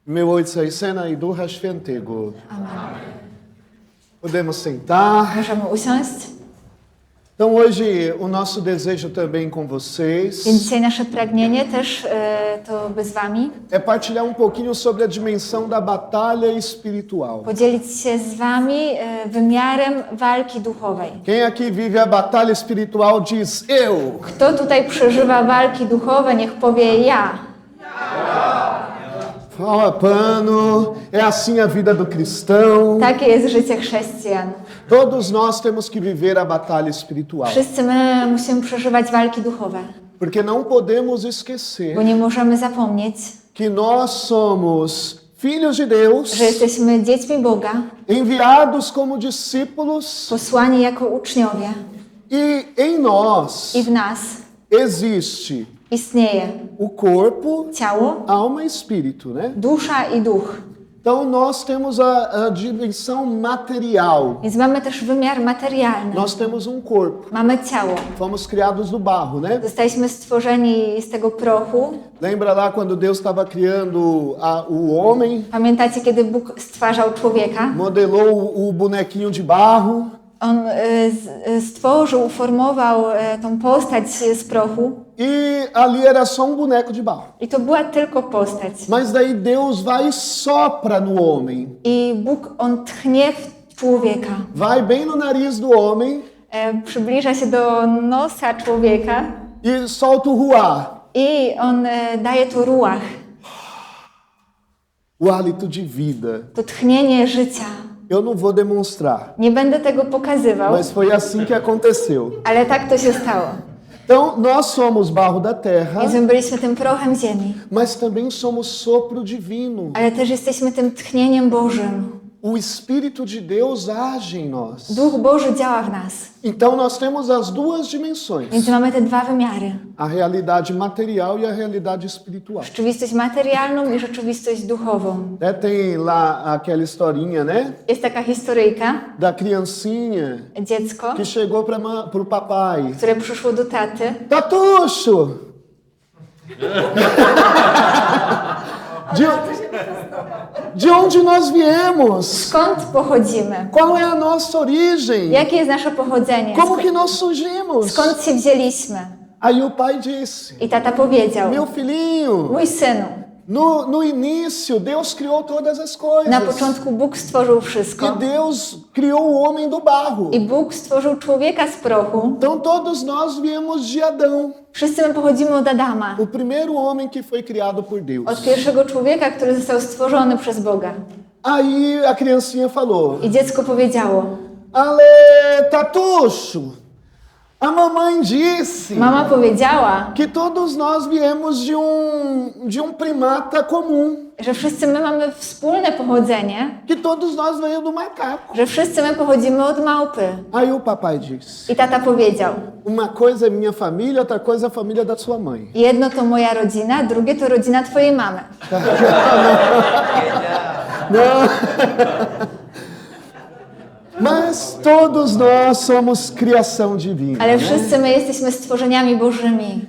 Miłujcie Syna i Ducha Świętego. Amen. Podemos sentar. Możemy usiąść. Então hoje o nosso desejo também com vocês Więc dzisiaj nasze pragnienie też to by z wami é partilhar um pouquinho sobre a dimensão da batalha espiritual. podzielić się z wami wymiarem walki duchowej. Quem aqui vive a batalha espiritual diz eu. Kto tutaj przeżywa walki duchowe, niech powie ja. Fala pano, é assim a vida do cristão. Takie jest życie chrześcijan. Todos nós temos que viver a batalha espiritual. Wszyscy my musimy przeżywać walki duchowe, Porque não podemos esquecer bo nie możemy zapomnieć, que nós somos filhos de Deus, że jesteśmy dziećmi Boga, enviados como discípulos, posłani jako uczniowie e em nós i w nas existe istnieje o corpo, ciało, alma e espírito, né? dusza i duch. Então nós temos a dimensão material. Więc mamy też wymiar materialny. Nós temos um corpo. Mamy ciało. Fomos criados do barro, né? Zostaliśmy stworzeni z tego prochu. Lembra lá quando Deus estava criando o homem? Pamiętacie, kiedy Bóg stwarzał człowieka? Modelou o bonequinho de barro. On stworzył, uformował tą postać z prochu. E ali era só um boneco de barro. I to była tylko postać. Mas daí Deus vai e sopra no homem. I Bóg, on tchnie w człowieka. Vai bem no nariz do homem Przybliża się do nosa człowieka. e solta o ruach. I on daje to ruach. O hálito de vida. To tchnienie życia. Eu não vou demonstrar, Nie będę tego pokazywał, mas foi assim que aconteceu. ale tak to się stało. Então, nós somos barro da terra, Więc my byliśmy tym prochem ziemi, mas também somos sopro divino. ale też jesteśmy tym tchnieniem Bożym. O Espírito de Deus age em nós. Duch Boży działa w nas. Então, nós temos as duas dimensões, Więc mamy te dwa wymiary. a realidade material e a realidade espiritual. Rzeczywistość materialną i rzeczywistość duchową. Né, tem lá aquela historinha, né? Jest taka historyjka, Da criancinha dziecko, que chegou para o papai. które przyszło do taty. Tatucho! De onde nós viemos? Skąd pochodzimy? Qual é a nossa origem? Jakie jest nasze pochodzenie? Como que nós surgimos? Skąd się wzięliśmy? Aí o pai disse: I tata powiedział, Meu filhinho, mój synu, no início Deus criou todas as coisas. na początku Bóg stworzył wszystko. E Deus criou o homem do barro. I Bóg stworzył człowieka z prochu. Então todos nós viemos de Adão, Wszyscy my pochodzimy od Adama. o primeiro homem que foi criado por Deus. Od pierwszego człowieka, który został stworzony przez Boga. Aí a criancinha falou: I dziecko powiedziało, Ale tatucho, a mamãe disse mama powiedziała, que todos nós viemos de um primata comum, że wszyscy my mamy wspólne pochodzenie, que todos nós veio do macaco. że wszyscy my pochodzimy od małpy. Aí o papai disse: I tata powiedział, Uma coisa é minha família, outra coisa é a família da sua mãe. jedno to moja rodzina, drugie to rodzina twojej mamy. Não. Mas todos nós somos criação divina. Ale wszyscy my jesteśmy stworzeniami Bożymi.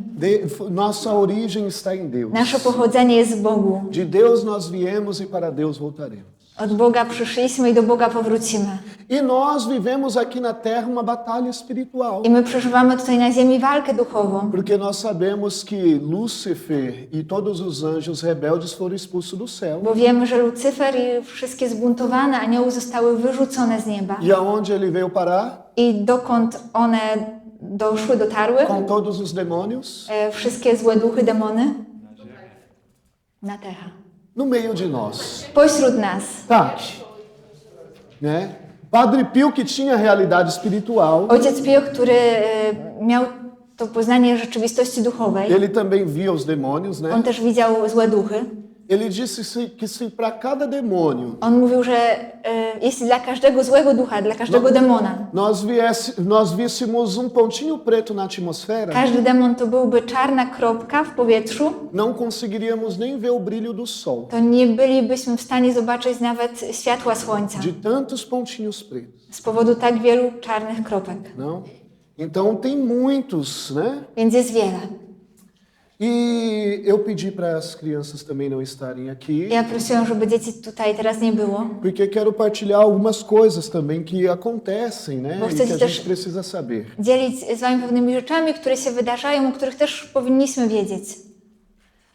Nossa origem está em Deus. Nasze pochodzenie jest w Bogu. De Deus nós viemos e para Deus voltaremos. Od Boga przyszliśmy i do Boga powrócimy. E nós vivemos aqui na terra uma batalha espiritual. I my przeżywamy tutaj na ziemi walkę duchową. Porque nós sabemos que Lúcifer e todos os anjos rebeldes foram expulsos do céu. Bo wiemy, że Lucyfer i wszystkie zbuntowane anioły zostały wyrzucone z nieba. E aonde ele veio parar? I dokąd one dotarły? Com todos os demônios? Wszystkie złe duchy, demony? Na Terra. No meio de nós. Pośród nas. Tá. Né? Padre Pio, que tinha realidade espiritual, Ojciec Pio, który miał to poznanie rzeczywistości duchowej, ele também via os demônios, né? on też widział złe duchy. Ele disse que se para cada demônio On mówił, że jeśli dla każdego złego ducha, dla każdego demona, nós víssemos um pontinho preto na atmosfera, każdy demon to byłby czarna kropka w powietrzu, não conseguiríamos nem ver o brilho do sol, to nie bylibyśmy w stanie zobaczyć nawet światła słońca de tantos pontinhos pretos. z powodu tak wielu czarnych kropek. Não? Então tem muitos, né? Więc jest wiele. E eu pedi para as crianças também não estarem aqui, Ja prosiłam, żeby dzieci tutaj teraz nie było, porque quero partilhar algumas coisas também que acontecem, né? Bo E chcecie que a też- gente precisa saber. dzielić z wami pewnymi rzeczami, które się wydarzają, o których też powinniśmy wiedzieć.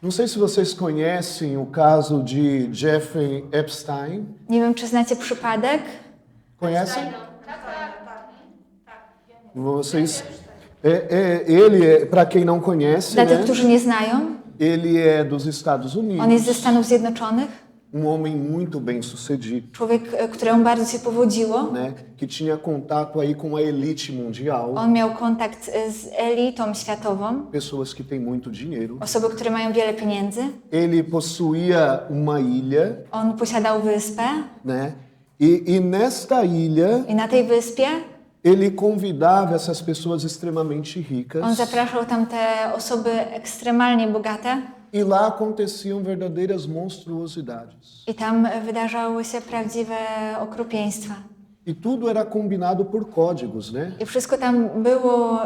Não sei se vocês conhecem o caso de Jeffrey Epstein. Nie wiem, czy znacie przypadek. Conhecem? Vocês. Ele, para quem não conhece, Dla tych, né? którzy nie znają, Ele é dos Estados on jest Unidos, ze Stanów Zjednoczonych. homem muito bem sucedido, Człowiek, któremu bardzo się powodziło. né? Que tinha contato aí com a elite mundial, On miał kontakt z elitą światową, pessoas que têm muito dinheiro. osoby, które mają wiele pieniędzy. Ele possuía uma ilha, On posiadał wyspę né? E nesta ilha i na tej wyspie ele convidava essas pessoas extremamente on ricas zapraszał tam te osoby ekstremalnie bogate e lá aconteciam verdadeiras monstruosidades. i tam wydarzały się prawdziwe okropieństwa. E tudo era combinado por códigos, né? I wszystko tam było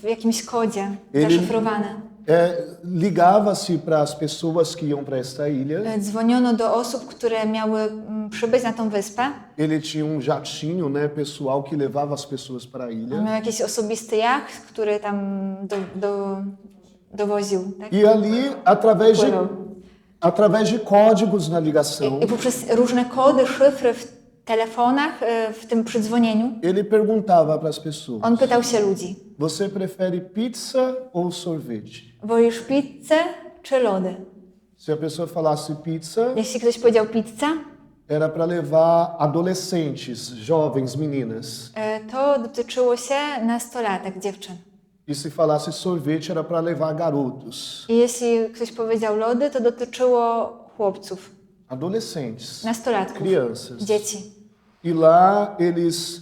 w jakimś kodzie zaszyfrowane. Ligava-se para as pessoas que iam para esta ilha. Dzwoniono do osób, które miały przybyć na tą wyspę. Ele tinha um jatinho, né, pessoal que levava as pessoas para a ilha. Miał jakiś osobisty jacht, który tam dowoził. Tak? E ali, através de códigos na ligação, I poprzez różne kody, szyfry w telefonach, w tym przydzwonieniu, ele perguntava para as pessoas: on pytał się ludzi: você prefere pizza ou sorvete? wolisz pizzę czy lody? Se a pessoa falasse pizza, Jeśli ktoś powiedział pizza, era para levar adolescentes, jovens, meninas. to dotyczyło się nastolatek, dziewczyn. E se falasse sorvete, era para levar garotos, I jeśli ktoś powiedział lody, to dotyczyło chłopców, adolescentes, nastolatków, crianças. dzieci. E lá eles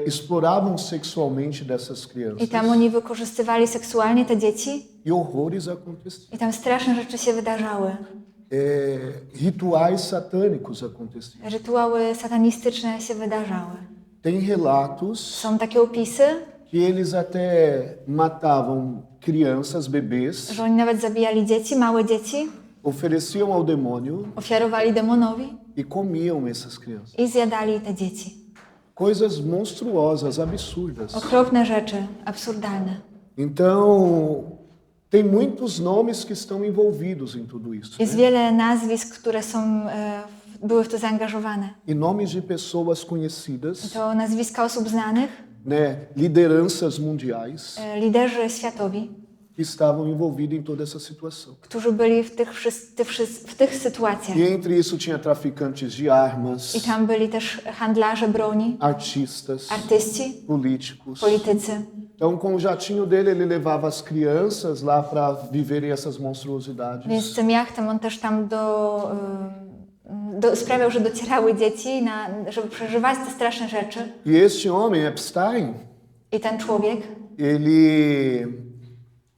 exploravam sexualmente dessas I crianças. tam oni wykorzystywali seksualnie te dzieci E horrores aconteciam. i tam straszne rzeczy się wydarzały. Rituais satânicos aconteciam. Rytuały satanistyczne się wydarzały. Tem relatos Są takie opisy, que eles até matavam crianças, bebês, że oni nawet zabijali dzieci, małe dzieci, ofereciam ao demônio ofiarowali demonowi e comiam essas crianças. i zjadali te dzieci. Coisas monstruosas, absurdas. Okropne rzeczy, absurdalne. Então, tem muitos nomes que estão envolvidos em tudo isso. Jest Né? wiele nazwisk, które były w to zaangażowane. E nomes de pessoas conhecidas, To nazwiska osób znanych, né, lideranças mundiais liderzy światowi, que estavam envolvidos em toda essa situação. którzy byli w tych sytuacjach. E entre isso tinha traficantes de armas, I tam byli też handlarze broni, artistas, artyści, políticos. politycy. Então, com o jatinho dele, ele levava as crianças lá para viverem essas monstruosidades. Więc tym jachtem on też tam sprawiał, że docierały dzieci, żeby przeżywać te straszne rzeczy. E este homem, Epstein, I ten człowiek, ele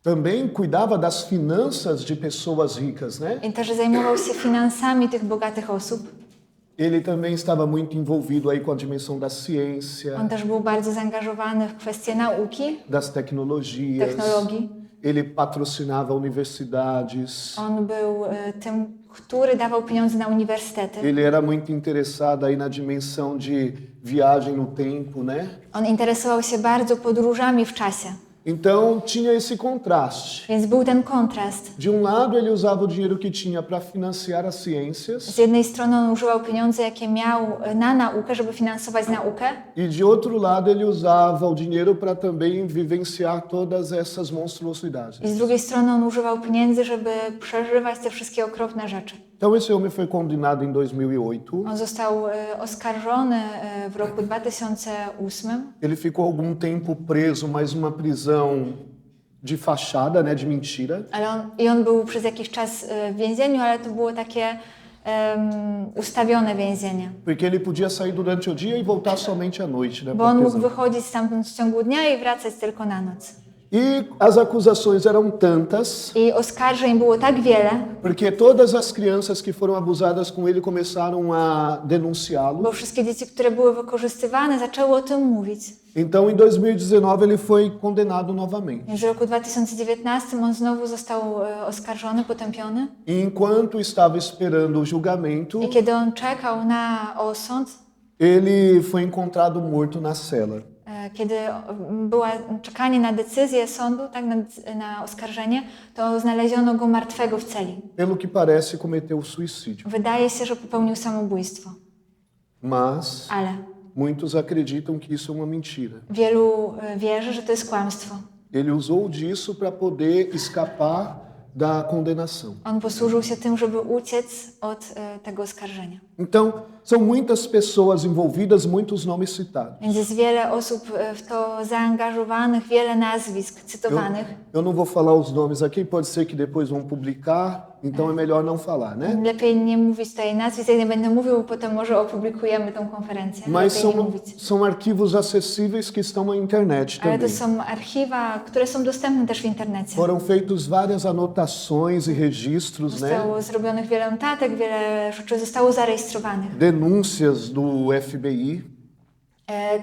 também cuidava das finanças de pessoas ricas, né? i też zajmował się finansami tych bogatych osób. Ele também estava muito envolvido aí com a dimensão da ciência, On też był bardzo zaangażowany w kwestie nauki, das tecnologias. technologii. Ele patrocinava universidades. On był tym, który dawał pieniądze na uniwersytety. Ele era muito interessado aí na dimensão de viagem no tempo, né? On interesował się bardzo podróżami w czasie. Então tinha esse contraste. Więc był ten kontrast. De um lado ele usava o dinheiro que tinha para financiar as ciências Z jednej strony on używał pieniędzy, jakie miał na naukę, żeby finansować naukę, e de outro lado ele usava o dinheiro para também vivenciar todas essas monstruosidades. i z drugiej strony on używał pieniędzy, żeby przeżywać te wszystkie okropne rzeczy. Então esse homem foi condenado em 2008. On został oskarżony w roku 2008. Ele ficou algum tempo preso, mas uma prisão de fachada, né, de mentira. Ale on był przez jakiś czas w więzieniu, ale to było takie ustawione więzienie. Porque ele podia sair durante o dia e voltar somente à noite, né? Bo pra on mógł prisão. wychodzić stamtąd w ciągu dnia i wracać tylko na noc. E as acusações eram tantas, I oskarżeń było tak wiele, porque todas as crianças que foram abusadas com ele começaram a denunciá-lo. bo wszystkie dzieci, które były wykorzystywane, zaczęły o tym mówić. Então, em 2019, ele foi condenado novamente. Więc w roku 2019 on znowu został oskarżony, potępiony. E enquanto estava esperando o julgamento, I kiedy on czekał na osąd, ele foi encontrado morto na cela. kiedy była czekanie na decyzję sądu, tak, na oskarżenie, to znaleziono go martwego w celi. Pelo que parece, cometeu suicídio. Wydaje się, że popełnił samobójstwo, Mas ale muitos acreditam que isso é uma mentira. wielu wierzy, że to jest kłamstwo. Ele usou disso para poder escapar da condenação. On posłużył się tym, żeby uciec od tego oskarżenia. Então, são muitas pessoas envolvidas, muitos nomes citados. Więc jest wiele osób w to zaangażowanych, wiele nazwisk cytowanych. Eu não vou falar os nomes aqui, pode ser que depois vão publicar, então é melhor não falar, né? Lepiej nie mówić tutaj nazwisk, ja nie będę mówił, bo potem może opublikujemy tą konferencję. Mas Lepiej nie são, mówić. são arquivos acessíveis que estão na internet Ale to também. są archiwa, które są dostępne też w internecie. Foram feitos várias anotações e registros, né? Zostało zrobionych wiele notatek, wiele rzeczy zostało zarejestrowanych. Denúncias do FBI.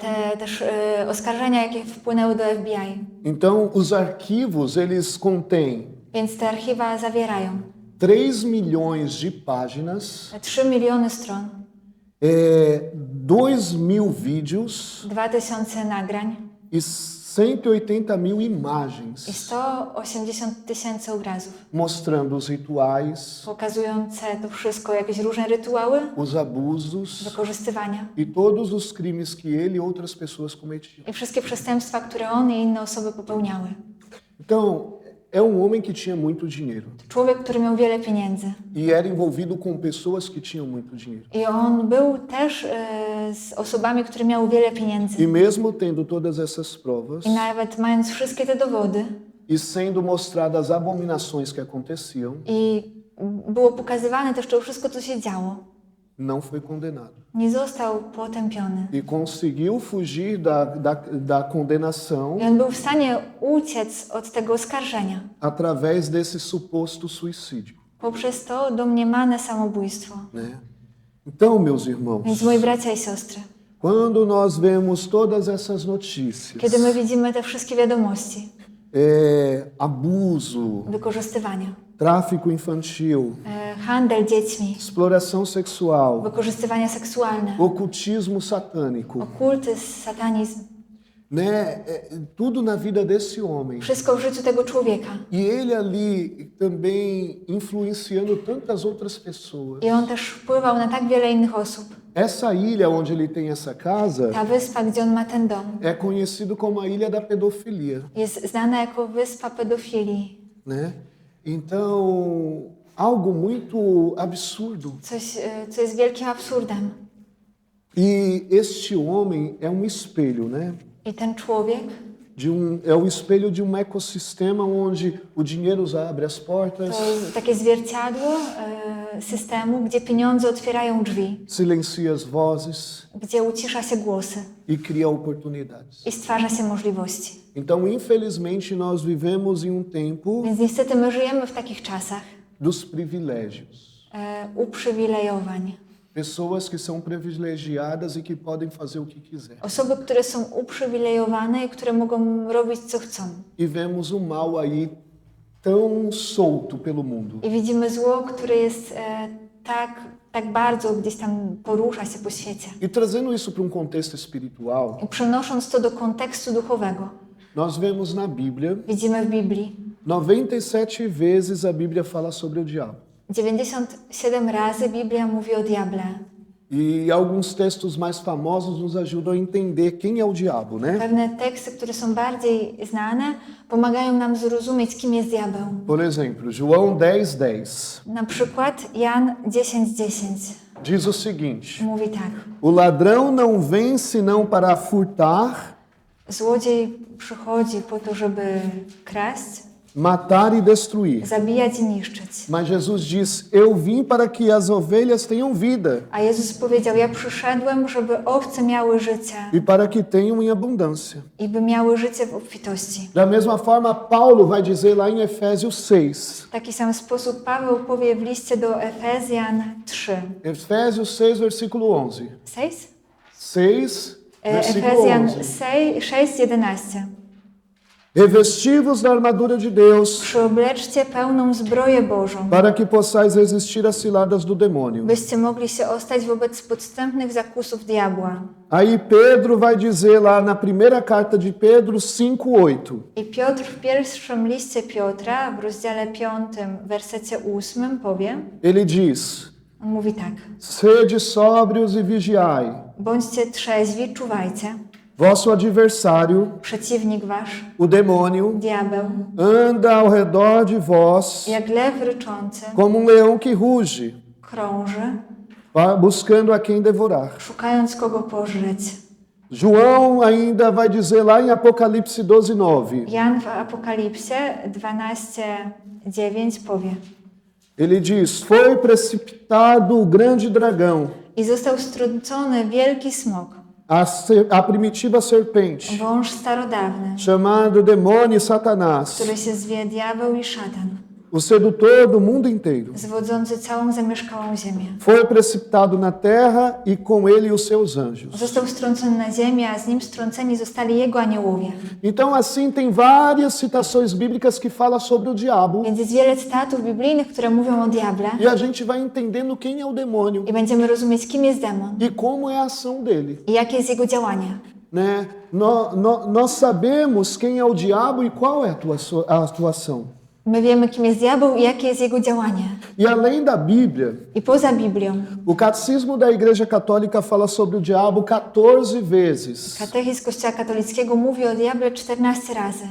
Te też oskarżenia, jakie wpłynęły do FBI. Então, os arquivos, eles contêm Więc te archiwa zawierają 3 milhões de páginas, 3 miliony stron, 2.000 vídeos 2000 nagrań e 180.000 i imagens 180 tysięcy obrazów, mostrando os rituais, pokazujące to wszystko, jakieś różne rytuały, os abusos wykorzystywania e todos os crimes que ele e outras pessoas cometiam. i wszystkie przestępstwa, które on i inne osoby popełniały. Então, é homem que tinha muito dinheiro Człowiek, który miał wiele pieniędzy. e era envolvido com pessoas que tinham muito dinheiro. I on był też z osobami, które miały wiele pieniędzy. E mesmo tendo todas essas provas I nawet mając wszystkie te dowody e sendo mostradas as abominações que aconteciam, i było pokazywane też to wszystko, co się działo, não foi condenado. nie został potępiony. E conseguiu fugir da condenação I on był w stanie uciec od tego oskarżenia através desse suposto suicídio, poprzez to domniemane samobójstwo. né? Então, meus irmãos, Więc moi bracia i siostry, quando nós vemos todas essas notícias, kiedy my widzimy te wszystkie wiadomości, abuso, wykorzystywania, tráfico infantil, handel dziećmi, exploração sexual, wykorzystywania seksualne, ocultismo satânico, okultyzm, satanizm, né? Tudo na vida desse homem. wszystko w życiu tego człowieka. E ele ali também influenciando tantas outras pessoas. I on też wpływał na tak wiele innych osób. Essa ilha onde ele tem essa casa Ta wyspa, gdzie on ma ten dom, é conhecido como a Ilha da Pedofilia, jest znana jako wyspa pedofilii. né? Então, algo muito absurdo. Coś, co jest wielkim absurdem. E este homem é espelho, né? I ten człowiek É o espelho de ecossistema onde o dinheiro abre as portas, to jest takie zwierciadło systemu, gdzie pieniądze otwierają drzwi, silencia as vozes gdzie ucisza się głosy e cria oportunidades. i stwarza się możliwości. Então, infelizmente, nós vivemos em tempo Więc niestety my żyjemy w takich czasach dos privilégios. uprzywilejowań. Pessoas que são privilegiadas e que podem fazer o que quiser. Osoby, które są uprzywilejowane i które mogą robić co chcą. E vemos o mal aí tão solto pelo mundo. I widzimy zło, które jest tak bardzo gdzieś tam porusza się po świecie. E trazendo isso para contexto espiritual, I przenosząc to do kontekstu duchowego, nós vemos na Bíblia, widzimy w Biblii 97 vezes a Bíblia fala sobre o diabo. 97 razy Biblia mówi o diable. E alguns textos mais famosos nos ajudam a entender quem é o diabo, né? Pewne teksty, które są bardziej znane, pomagają nam zrozumieć, kim jest diabeł. Por exemplo, João 10:10 Na przykład Jan 10:10 diz o seguinte: mówi tak. O ladrão não vem senão para furtar, Złodziej przychodzi po to, żeby kraść, matar e destruir. zabijać i niszczyć. Mas Jesus diz: eu vim para que as ovelhas tenham vida A Jezus powiedział, ja przyszedłem, żeby owce miały życie e para que tenham em abundância. i by miały życie w obfitości. Da mesma forma, Paulo vai dizer lá em Efésios 6. W taki sam sposób Paweł powie w liście do Efezjan 3. Efésios 6, versículo 11. 6? 6, versículo Efezjan 11. 6:11. Revesti-vos da armadura de Deus, Przyobleczcie pełną zbroję Bożą, para que possais resistir às ciladas do demônio. byście mogli się ostać wobec podstępnych zakusów diabła. Aí Pedro vai dizer lá na primeira carta de Pedro 5:8. I Piotr w pierwszym liście Piotra, w rozdziale 5, wersecie 8 powie, Ele diz: on mówi tak: sede sóbrios e vigiai. bądźcie trzeźwi, czuwajcie. Vosso adversário, Przeciwnik wasz, o demônio, diabeł, anda ao redor de vós jak lew ryczący, como leão que ruge, krąży, buscando a quem devorar. szukając kogo pożreć. João ainda vai dizer lá em Apocalipse 12:9. Jan w Apokalipsie 12:9 powie: Ele diz: foi precipitado o grande dragão, i został strącony wielki smok, a primitiva serpente, wąż starodawny, chamado demônio e Satanás, który się zwie diabeł i szatan, o sedutor do mundo inteiro. zwodzący całą zamieszkałą ziemię. Foi precipitado na terra e com ele os seus anjos. Został strącony na ziemię, a z nim strąceni zostali jego aniołowie. Então, assim, tem várias citações bíblicas que falam sobre o diabo. Więc jest wiele cytatów biblijnych, które mówią o diable E a gente vai entendendo quem é o demônio i będziemy rozumieć, kim jest demon e como é a ação dele. i jakie jest jego działanie. Né? Nós sabemos quem é o diabo e qual é a atuação. My wiemy, kim jest diabeł i jakie jest jego działanie. E além da Bíblia, I poza Biblią, o Catecismo da Igreja Católica fala sobre o diabo 14 vezes. katechizm Kościoła katolickiego mówi o diable 14 razy.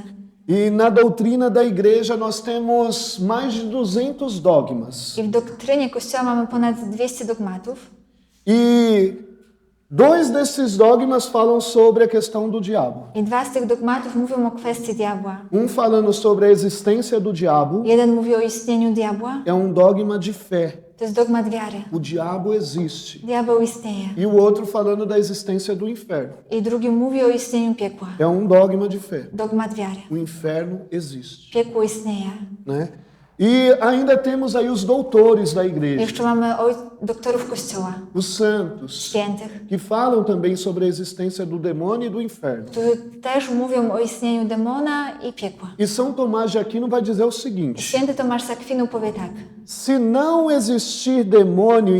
E na doutrina da igreja nós temos mais de 200 dogmas. I w doktrynie Kościoła mamy ponad 200 dogmatów. E dois desses dogmas falam sobre a questão do diabo. I dwa z tych dogmatów mówią o kwestii diabła. Falando sobre a existência do diabo, Jeden mówi o istnieniu diabła, é dogma de fé. to jest dogmat wiary. O diabo existe. Diabeł istnieje. E o outro falando da existência do inferno. I drugi mówi o istnieniu piekła. É dogma de fé. Dogmat wiary. O inferno existe, Piekło istnieje. né? E ainda temos aí os doutores da igreja, Jeszcze mamy doktorów Kościoła, os santos, świętych, que falam também sobre a existência do demônio e do inferno. którzy też mówią o istnieniu demona i piekła. E São Tomás de Aquino vai dizer o seguinte: Święty Tomasz z Akwinu powie tak: se não existir demônio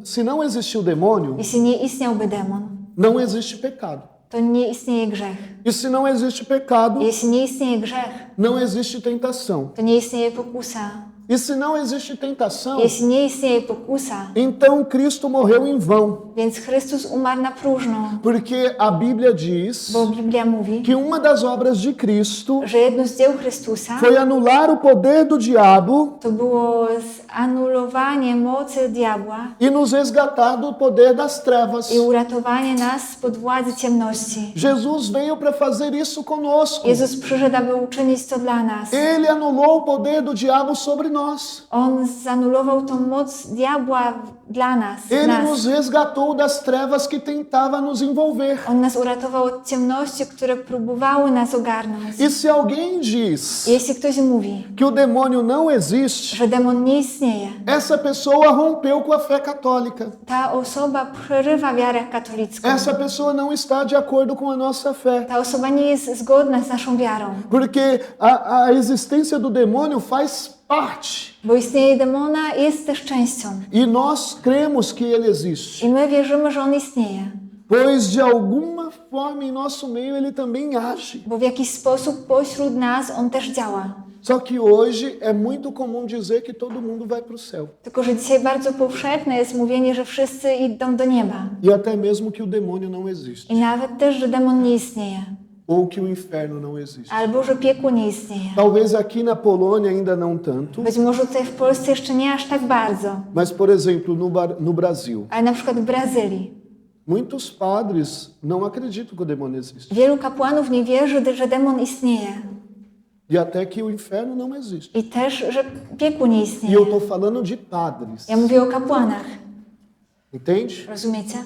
se não existiu demônio, jeśli nie istniałby demon, não existe pecado. to nie istnieje grzech. E se não existe pecado, Jeśli nie istnieje grzech, não existe tentação. to nie istnieje pokusa. E se não existe tentação, Jeśli nie istnieje pokusa, então Cristo morreu em vão, więc Chrystus umarł na próżno. porque a Bíblia diz Bo Biblia mówi, que uma das obras de Cristo że jedno z dzieł Chrystusa foi anular o poder do diabo to było zanulowanie mocy diabła e nos resgatar do poder das trevas. i uratowanie nas spod władzy ciemności. Jesus veio para fazer isso conosco. Jezus przyszedł, aby uczynić to dla nas. Ele anulou o poder do diabo sobre nós. On zanulował tą moc diabła dla nas. w Ele nas. nos resgatou das trevas que tentava nos envolver. On nas uratował od ciemności, które próbowały nas ogarnąć. E se alguém diz Jeśli ktoś mówi, que o demônio não existe, że demon nie istnieje, essa pessoa rompeu com a fé católica. ta osoba przerywa wiarę katolicką. Essa pessoa não está de acordo com a nossa fé. Ta osoba nie jest zgodna z naszą wiarą. Porque a existência do demônio faz parte. Bo istnieje demona jest też częścią. E nós cremos que ele existe. I my wierzymy, że on istnieje. Pois de alguma forma em nosso meio ele também age. Bo w jakiś sposób pośród nas on też działa. Só que hoje é muito comum dizer que todo mundo vai para o céu. Tylko że dzisiaj bardzo powszechne jest mówienie, że wszyscy idą do nieba. E até mesmo que o demônio não existe. I nawet też, że demon nie istnieje. Ou que o inferno não existe. Albo, że piekło nie istnieje. Talvez aqui na Polônia ainda não tanto, Być może tutaj w Polsce jeszcze nie aż tak bardzo. mas por exemplo no Brasil, Ale na przykład w Brazylii. muitos padres não acreditam que o demônio existe. Wielu kapłanów nie wierzy, że demon istnieje. e até que o inferno não existe. I też, że piekło nie E istnieje. eu estou falando de padres, Ja mówię o kapłanach. entende? Rozumiecie?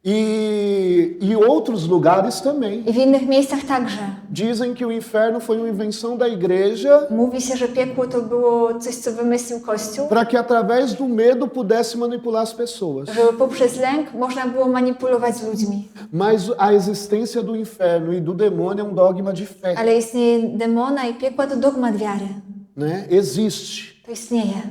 E outros lugares também. I w innych miejscach także. Dizem que o inferno foi uma invenção da igreja Mówi się, że piekło to było coś, co wymyślił Kościół, para que através do medo pudesse manipular as pessoas. żeby poprzez lęk można było manipulować z ludźmi. Mas a existência do inferno e do demônio é um dogma de fé, Ale istnieje demona i piekła to dogmat wiary. né? Existe. To istnieje.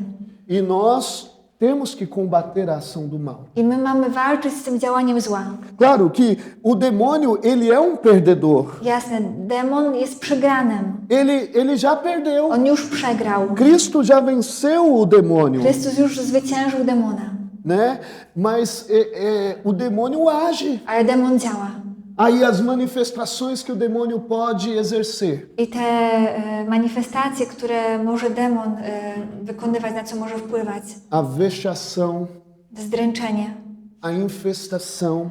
E nós temos que combater a ação do mal. I my mamy walczyć z tym działaniem zła. Claro que o demônio, ele é um perdedor. Jasne, demon jest przegranym. Ele já perdeu. On już przegrał. Cristo já venceu o demônio, Chrystus już zwyciężył demona. né? Mas o demônio age. Ale demon działa. Aí as manifestações que o demônio pode exercer. I te manifestacje, które może demon wykonywać, na co może wpływać. A vexação, Zdręczenie, a infestação,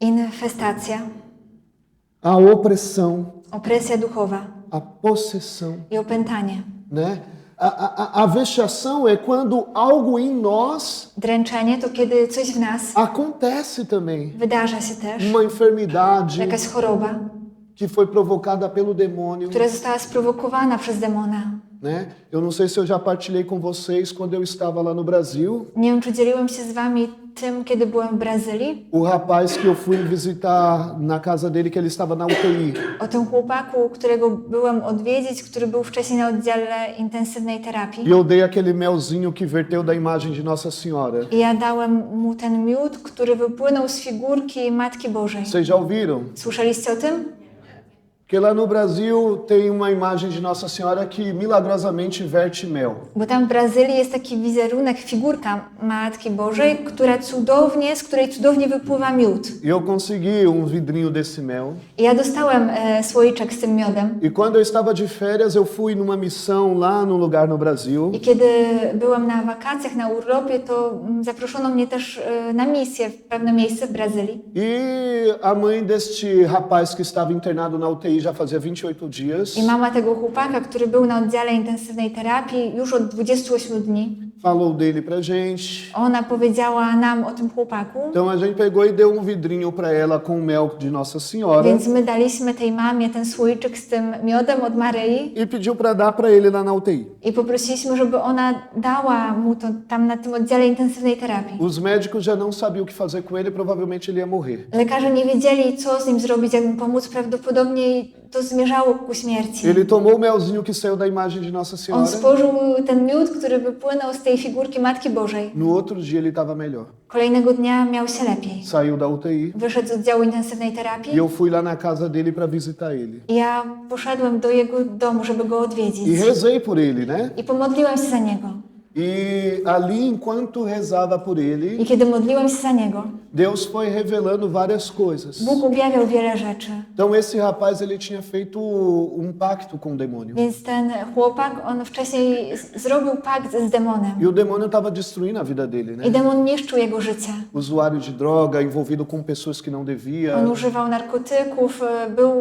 infestacja, a opressão, opresja duchowa a possessão, i opętanie. né? A vexação é quando algo em nós Dręczenie to kiedy coś w nas acontece também. wydarza się też, Uma enfermidade jakaś choroba, que foi provocada pelo demônio, która została sprowokowana przez demona. né? Eu não sei se eu já partilhei com vocês quando eu estava lá no Brasil. Nie wiem, czy dzieliłem się z wami tym, kiedy byłem w Brazylii, O rapaz que eu fui visitar na casa dele, que ele estava na UTI. o tym chłopaku, którego byłem odwiedzić, który był wcześniej na oddziale intensywnej terapii. E eu dei aquele melzinho que verteu da imagem de Nossa Senhora. I ja dałem mu ten miód, który wypłynął z figurki Matki Bożej. Vocês já ouviram? Słyszeliście o tym? Que lá no Brasil tem uma imagem de Nossa Senhora que milagrosamente verte mel. Bo tam w Brazylii jest taki wizerunek, figurka Matki Bożej, z której cudownie wypływa miód. E eu consegui um vidrinho desse mel. I ja dostałem słoiczek z tym miodem. E quando eu estava de férias, eu fui numa missão lá num lugar no Brasil. I kiedy byłam na wakacjach, na urlopie, to zaproszono mnie też na misję w pewne miejsce w Brazylii. E a mãe deste rapaz que estava internado na UTI já fazia 28 dias I mama tego chłopaka, który był na oddziale intensywnej terapii już od 28 dni, falou dele pra gente. ona powiedziała nam o tym chłopaku, Então a gente pegou e deu um vidrinho para ela com mel de Nossa Senhora więc my daliśmy tej mamie ten słoiczek z tym miodem od Maryi e pediu para dar para ele lá na UTI. i poprosiliśmy, żeby ona dała mu to tam na tym oddziale intensywnej terapii. Os médicos já não sabiam o que fazer com ele, provavelmente ele ia morrer. Lekarze nie wiedzieli, co z nim zrobić, jak mu pomóc, prawdopodobnie to zmierzało ku śmierci. Ele tomou o melzinho que saiu da imagem de Nossa On Senhora. spożył ten miód, który wypłynął z tej figurki Matki Bożej. No outro dia ele estava melhor. Kolejnego dnia miał się lepiej. Saiu da UTI Wyszedł z oddziału intensywnej e terapii. eu fui lá na casa dele para visitar ele. I ja poszedłem do jego domu, żeby go odwiedzić. E rezei por ele, né? I pomodliłam się za niego. E ali, enquanto rezava por ele, I kiedy modliłam się za niego, Deus foi revelando várias coisas. Bóg objawiał wiele rzeczy. Então esse rapaz ele tinha feito um pacto com o demônio. Więc ten chłopak, on wcześniej zrobił pakt z demonem. E o demônio estava destruindo a vida dele, né? I demon niszczył jego życie. Usuário de droga, envolvido com pessoas que não devia. On używał narkotyków, był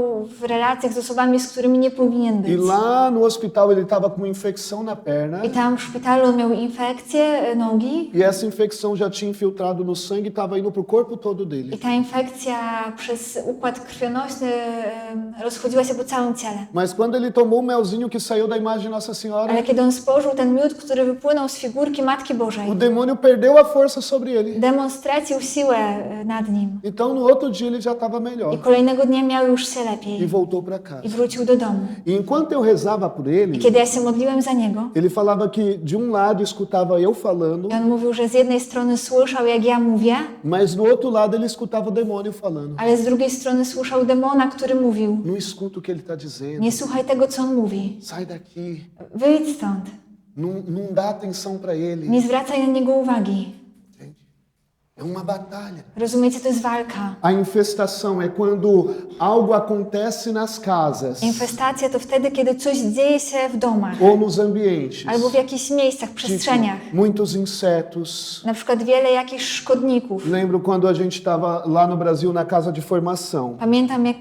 w relacjach z osobami, z którymi nie powinien E być. lá no hospital ele estava com uma infecção na perna. I tam w szpitalu on miał infekcję nogi. E essa infecção já tinha infiltrado no sangue e estava indo pro corpo todo dele. I ta infekcja przez układ krwionośny rozchodziła się po całym ciele. Mas quando ele tomou o melzinho que saiu da imagem de Nossa Senhora, Ale kiedy on spożył ten miód, który wypłynął z figurki Matki Bożej, o demônio perdeu a força sobre ele. demon stracił siłę nad nim. Então no outro dia ele já estava melhor I kolejnego dnia miał już się e lepiej. voltou para casa. I wrócił do domu. E enquanto eu rezava por I ele, kiedy ja się modliłem za niego, ele falava que de um lado escutava eu falando, i on mówił, że z jednej strony słyszał, jak ja mówię, mas do outro lado ele escutava o demônio falando. ale z drugiej strony słyszał demona, który mówił: Não escuta o que ele está dizendo. nie słuchaj tego, co on mówi. Sai daqui. Wyjdź stąd. Não dá atenção para ele. Nie zwracaj na niego uwagi. Entende? É uma batalha. Rozumiecie, to jest walka. A infestação é quando algo acontece nas casas Infestacja to wtedy, kiedy coś dzieje się w domach ou nos ambientes. albo w jakichś miejscach, przestrzeniach. Muitos insetos. Na przykład wiele jakichś szkodników. Lembro quando a gente estava lá no Brasil na casa de formação. Pamiętam, jak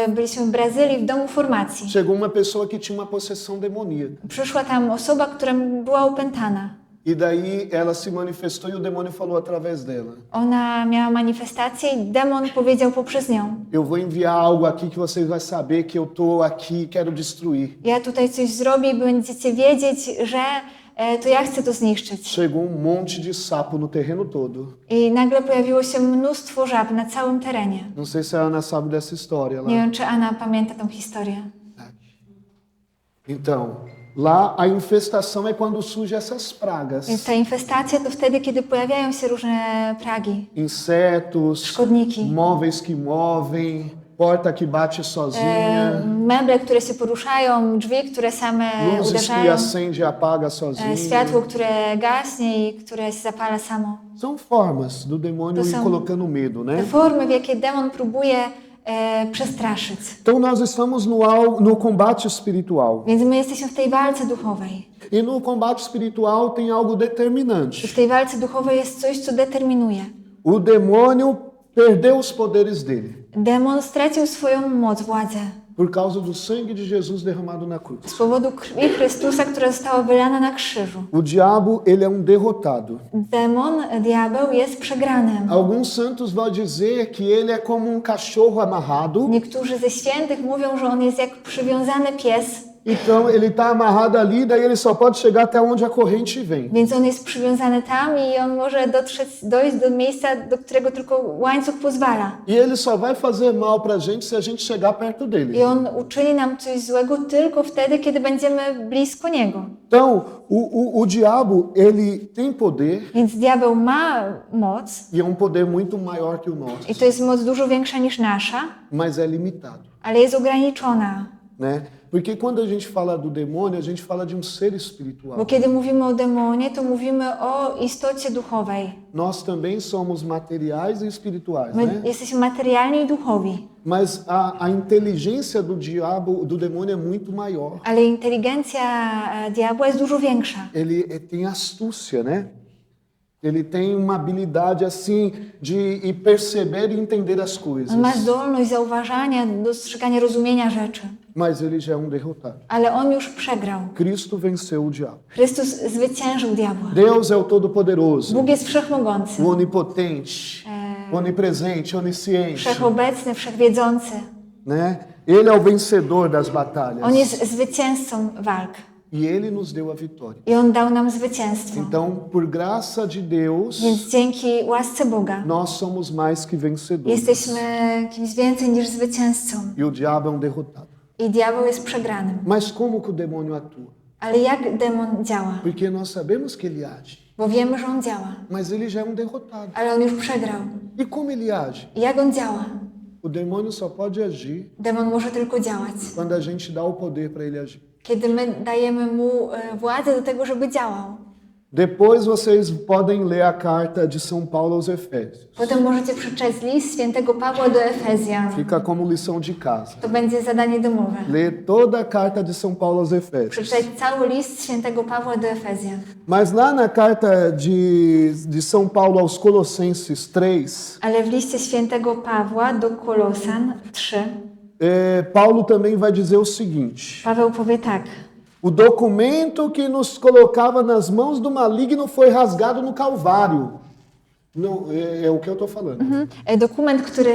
byliśmy w Brazylii w domu formacji. Chegou uma pessoa que tinha uma possessão demoníaca. Przyszła tam osoba, która była opętana. E daí ela se manifestou e o demônio falou através dela. Ona miała manifestację i demon powiedział poprzez nią. Eu vou enviar algo aqui que vocês vão saber que eu tô aqui e quero destruir. Ja tutaj coś zrobię i będziecie wiedzieć, że to ja chcę to zniszczyć. Chegou monte de sapo no terreno todo. I nagle pojawiło się mnóstwo żab na całym terenie. Não sei se a Ana sabe dessa história lá. Nie wiem, czy Anna pamięta tą historię. Então, lá a infestação é quando surgem essas pragas. Więc ta infestacja to wtedy, kiedy pojawiają się różne plagi. Insetos, Szkodniki. móveis que movem, porta que bate sozinha, Meble, które się poruszają, drzwi, które same luzes que uderzają, acende e apaga sozinho. światło, które gaśnie i które się zapala samo. São formas do demônio To ir são- colocando medo, Te né? formy, w jakie demon próbuje przestraszyć. Então nós estamos no combate espiritual. Więc my jesteśmy w tej walce duchowej. E no combate espiritual tem algo I determinante. w tej walce duchowej jest coś, co determinuje. O demônio perdeu os poderes dele Demon stracił swoją moc, władzę por causa do sangue de Jesus derramado na cruz. z powodu krwi Chrystusa, która została wylana na krzyżu. O diabo, ele é um derrotado. Demon, diabeł jest przegranym. Alguns santos vão dizer que ele é como um cachorro amarrado. Niektórzy ze świętych mówią, że on jest jak przywiązany pies, Então ele está amarrado ali, daí ele só pode chegar até onde a corrente vem. więc on jest przywiązany tam i on może dojść do miejsca, do którego tylko łańcuch pozwala. E ele só vai fazer mal pra gente se a gente chegar perto dele. I on uczyni nam coś złego tylko wtedy, kiedy będziemy blisko niego. Então, o diabo, ele tem poder Więc diabeł ma moc e é um poder muito maior que o i nosso, to jest moc dużo większa niż nasza, mas é limitado, ale jest ograniczona. né? Porque quando a gente fala do demônio, a gente fala de um ser Bo espiritual. kiedy mówimy o demonie, to mówimy o istocie duchowej. Nós também somos materiais e espirituais, My né? jesteśmy materialni i duchowi, Mas a inteligência do diabo, do demônio é muito maior. ale inteligencja diabła jest dużo większa. Ele tem astúcia, né? Ele tem uma habilidade assim de perceber e entender as coisas. On ma zdolność zauważania, dostrzegania, rozumienia rzeczy. Mas ele já é um derrotado. Ale on już przegrał. Cristo venceu o diabo. Chrystus zwyciężył diabła. Deus é o Todo-Poderoso, Bóg jest wszechmogący, o Onipotente, Onipresente, Onisciente, wszechobecny, wszechwiedzący. né? Ele é o vencedor das batalhas. On jest zwycięzcą walk E ele nos deu a vitória. i on dał nam zwycięstwo. Então, por graça de Deus, Więc dzięki łasce Boga nós somos mais que vencedores. jesteśmy kimś więcej niż zwycięzcą. E o diabo é um derrotado. I diabeł jest przegranym. Mas como que o demônio atua? Ale jak demon działa? Porque nós sabemos que ele age, Bo wiemy, że on działa. mas ele já é um derrotado. Ale on już przegrał. E como ele age? I jak on działa? O demônio só pode agir Demon może tylko działać, quando a gente dá o poder para ele agir. kiedy my dajemy mu władzę do tego, żeby działał. Depois vocês podem ler a carta de São Paulo aos Efésios. Potem możecie przeczytać list świętego Pawła do Efezjan. Fica como lição de casa. To będzie zadanie domowe. Ler toda a carta de São Paulo aos Efésios. Przeczytać cały list świętego Pawła do Efezjan. Mas lá na carta de São Paulo aos Colossenses 3, Ale w liście świętego Pawła do Kolosan 3 Paulo também vai dizer o seguinte: Paweł powie tak. o documento que nos colocava nas mãos do maligno foi rasgado no Calvário. Não, é o que eu estou falando. Dokument, który...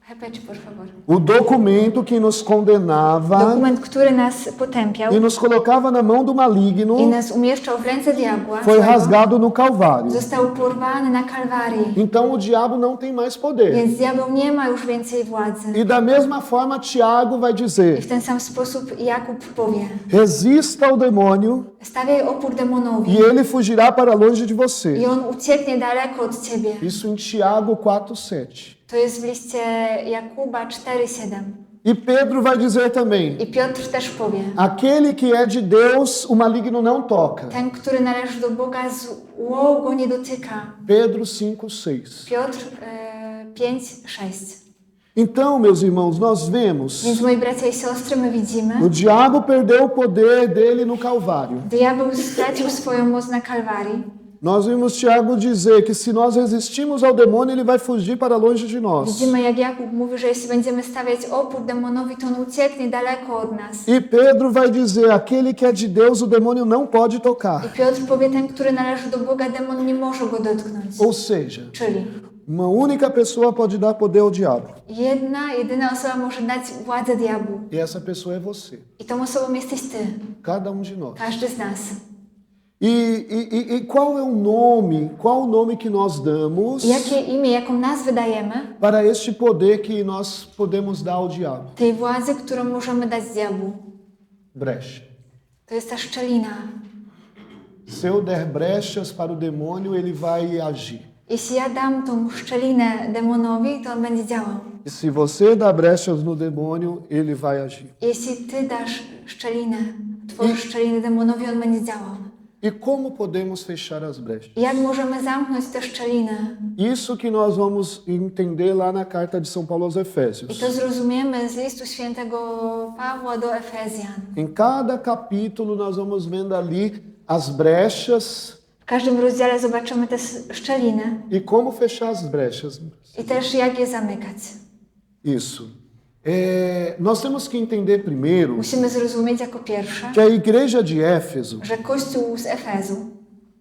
Repete, por favor. O documento que nos condenava Dokument, który nas potępiał e nos colocava na mão do i maligno nas umieszczał w ręce diabła, foi rasgado no Calvário. został porwany na Kalwarii. Então o diabo não tem mais poder. Więc diabeł nie ma już więcej władzy. E da mesma forma, Tiago vai I dizer: w ten sam sposób Jakub powie: resista ao demônio stawiaj opór demonowi e ele fugirá para longe de você. i on ucieknie daleko od ciebie. Isso em Tiago 4:7. To jest w liście Jakuba 4:7. E Pedro vai dizer também: I Piotr też powie, aquele que é de Deus, o maligno não toca. ten, który należy do Boga, zło go nie dotyka. Pedro 5:6. Piotr 5:6. Então, meus irmãos, nós vemos, Więc moi bracia i siostry, my widzimy, o diabo perdeu o poder dele no Calvário. diabeł stracił swoją moc na Kalwarii. Nós vimos Tiago dizer que se nós resistimos ao demônio, ele vai fugir para longe de nós. Widzimy, jak Jakub mówi, że jeśli będziemy stawiać opór demonowi, to on ucieknie daleko od nas. E Pedro vai dizer, aquele que é de Deus, o demônio não pode tocar. I Piotr powie, ten, który należy do Boga, demon nie może go dotknąć. Ou seja, Czyli uma única pessoa pode dar poder ao diabo. jedyna osoba może dać władzę diabłu. E essa pessoa é você. I tą osobą jesteś ty, Cada um de nós. każdy z nas. E qual é o nome que nós damos I jakie imię, jaką nazwę dajemy para este poder que nós podemos dar ao diabo? tej władzy, którą możemy dać diabłu? Brecha. To jest ta szczelina. Se eu der brechas para o demônio, ele vai agir. Jeśli ja dam tą szczelinę demonowi, to on będzie działał. E se você dá brechas no demônio, ele vai agir. Jeśli ty dasz szczelinę, tworzysz szczelinę demonowi, on będzie działał. E como podemos fechar as brechas? I jak możemy zamknąć tę szczelinę? Isso que nós vamos entender lá na carta de São Paulo aos I Efésios. to zrozumiemy z listu świętego Pawła do Efezjan. Em cada capítulo nós vamos vendo ali as brechas W każdym rozdziale zobaczymy te szczeliny e como fechar as brechas. i też jak je zamykać. Isso. Nós temos que entender primeiro Musimy zrozumieć jako pierwsze, que a igreja de Éfeso że Kościół z Efezu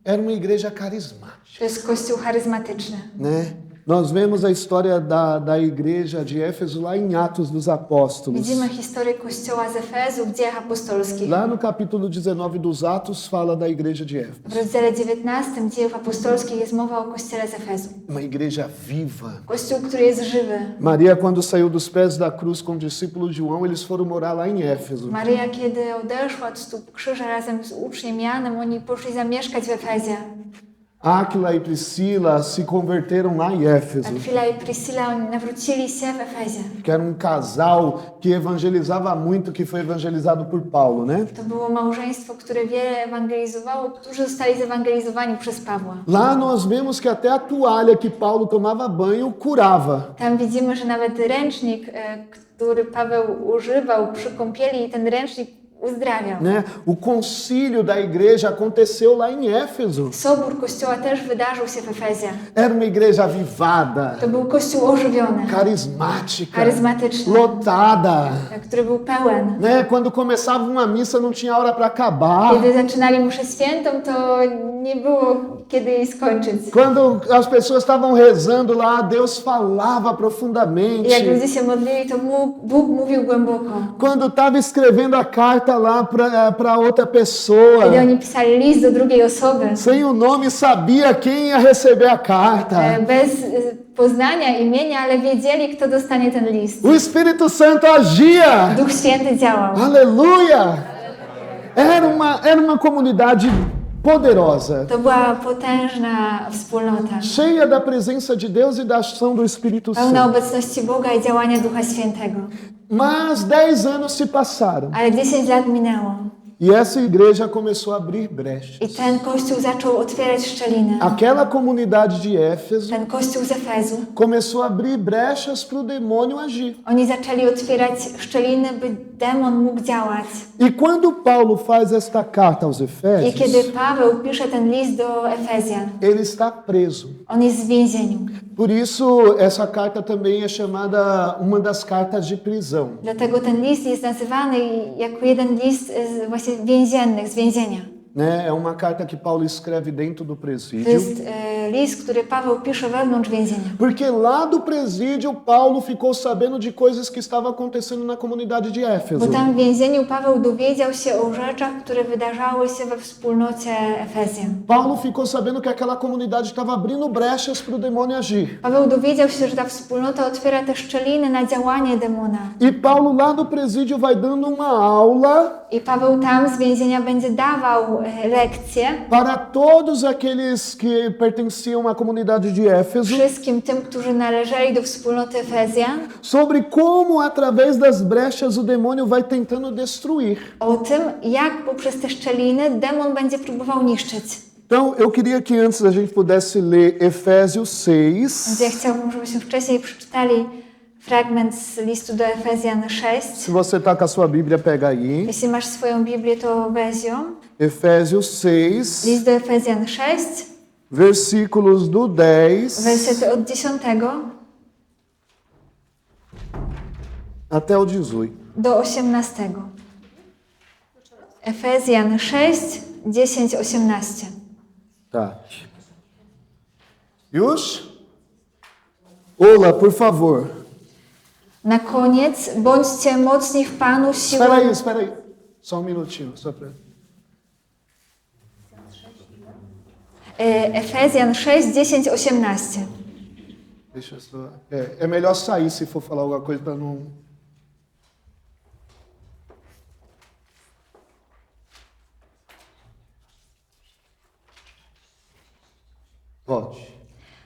era uma igreja carismática, to jest Kościół charyzmatyczny. né? Nós vemos a história da igreja de Éfeso lá em Atos dos Apóstolos. Widzimy historię Kościoła z Efezu w Dziejach Apostolskich. Lá no capítulo 19 dos Atos fala da igreja de Éfeso. W rozdziale 19 Dziejów Apostolskich jest mowa o Kościele z Efezu. Uma igreja viva. Kościół, który jest żywy. Maria, quando saiu dos pés da cruz com o discípulo João, eles foram morar lá em Éfeso. Maryja, kiedy odeszła od stóp krzyża razem z uczniem Janem, oni poszli zamieszkać w Efezie. Áquila e Priscila se converteram lá em Éfeso, Akwila i Priscilla, oni nawrócili się w Efezie. que era um casal que evangelizava muito, que foi evangelizado por Paulo, né? To było małżeństwo, które wiele ewangelizowało, którzy zostali zewangelizowani przez Pawła. Lá nós vemos que até a toalha que Paulo tomava banho curava. Tam widzimy, że nawet ręcznik, który Paweł używał przy kąpieli, ten ręcznik uzdrawiał. Né? O concílio da igreja aconteceu lá em Éfeso. Sobór Kościoła też wydarzył się w Efezie. Era uma igreja avivada, To był Kościół ożywiony, carismática, charyzmatyczny, lotada. który był pełen. Né? Quando começava uma missa não tinha hora para acabar. Kiedy zaczynali mszę świętą, to nie było kiedy jej skończyć. Quando as pessoas estavam rezando lá, Deus falava I jak profundamente. ludzie się modlili, to Bóg mówił głęboko. Quando estava escrevendo a carta lá para outra pessoa, Kiedy oni pisali list do drugiej osoby, sem o nome, sabia quem ia receber a carta. bez poznania imienia, ale wiedzieli, kto dostanie ten list. O Espírito Santo agia. Duch Święty działał. Aleluia! Era uma comunidade poderosa, To była potężna wspólnota, cheia da presença de Deus e da ação do Espírito pełna Santo. obecności Boga i działania Ducha Świętego. Mas 10 anos se passaram Ale 10 lat minęło e essa igreja começou a abrir brechas. i ten Kościół zaczął otwierać szczeliny. Aquela comunidade de Éfeso Ten Kościół z Efezu, começou a abrir brechas para o demônio agir. oni zaczęli otwierać szczeliny, by demon mógł działać. E quando Paulo faz esta carta aos I Efésios, kiedy Paweł pisze ten list do Efezjan, ele está preso. on jest w więzieniu. Por isso, essa carta também é chamada uma das cartas de prisão. Dlatego ten list jest nazywany jako jeden list właśnie więziennych, z więzienia. Né? É uma carta que Paulo escreve dentro do To presídio. jest list, który Paweł pisze wewnątrz więzienia. Porque lá do presídio, Paulo ficou sabendo de coisas que estavam acontecendo na comunidade de Éfeso. Bo tam w więzieniu Paweł dowiedział się o rzeczach, które wydarzały się we wspólnocie Efezjan. Paulo ficou sabendo que aquela comunidade estava abrindo brechas para o demônio agir. Paweł dowiedział się, że ta wspólnota otwiera te szczeliny na działanie demona. E Paulo lá do presídio vai dando uma aula I Paweł tam z więzienia będzie dawał lekcję para todos aqueles que pertenciam à comunidade de Éfeso wszystkim tym, którzy należeli do wspólnoty Efezjan, sobre como através das brechas o demônio vai tentando destruir. o tym, jak poprzez te szczeliny demon będzie próbował niszczyć. Então, eu queria que antes a gente pudesse ler Efésios 6. Więc ja chciałabym, żebyśmy wcześniej przeczytali fragment z listu do Efezjan 6. Se você está com a sua Bíblia, pega aí. Jeśli masz swoją Biblię, to weź ją. Efésios 6, List do Efezjan 6, versículos do 10 wersety od 10 até o 18. do 18. Efezjan 6, 10, 18. Tá. Już? Ola, por favor. Na koniec, bądźcie mocni w Panu siłą... Espera aí. Só minutinho, só pra... Efezjan 6, 10, 18. Deixa eu só... É melhor sair se for falar alguma coisa para não... Volte.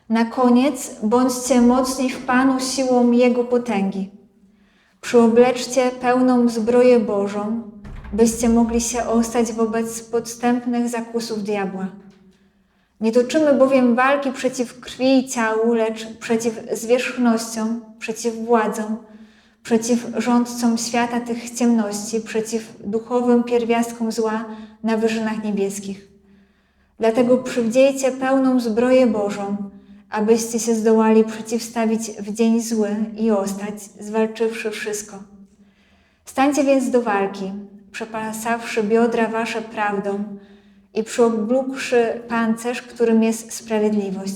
Na koniec, bądźcie mocni w Panu siłą Jego potęgi. Przyobleczcie pełną zbroję Bożą, byście mogli się ostać wobec podstępnych zakusów diabła. Nie toczymy bowiem walki przeciw krwi i ciału, lecz przeciw zwierzchnościom, przeciw władzom, przeciw rządcom świata tych ciemności, przeciw duchowym pierwiastkom zła na wyżynach niebieskich. Dlatego przywdziejcie pełną zbroję Bożą, abyście się zdołali przeciwstawić w dzień zły i ostać, zwalczywszy wszystko. Stańcie więc do walki, przepasawszy biodra wasze prawdą i przyoblókłszy pancerz, którym jest sprawiedliwość,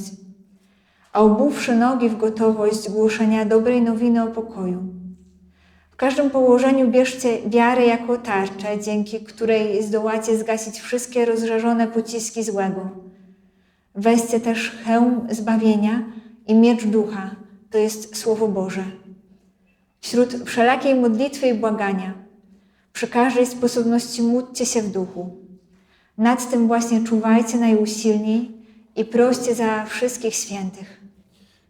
a obuwszy nogi w gotowość głoszenia dobrej nowiny o pokoju. W każdym położeniu bierzcie wiarę jako tarczę, dzięki której zdołacie zgasić wszystkie rozżarzone pociski złego. Weźcie też hełm zbawienia i miecz ducha, to jest Słowo Boże. Wśród wszelakiej modlitwy i błagania, przy każdej sposobności módlcie się w duchu. Nad tym właśnie czuwajcie najusilniej i proście za wszystkich świętych.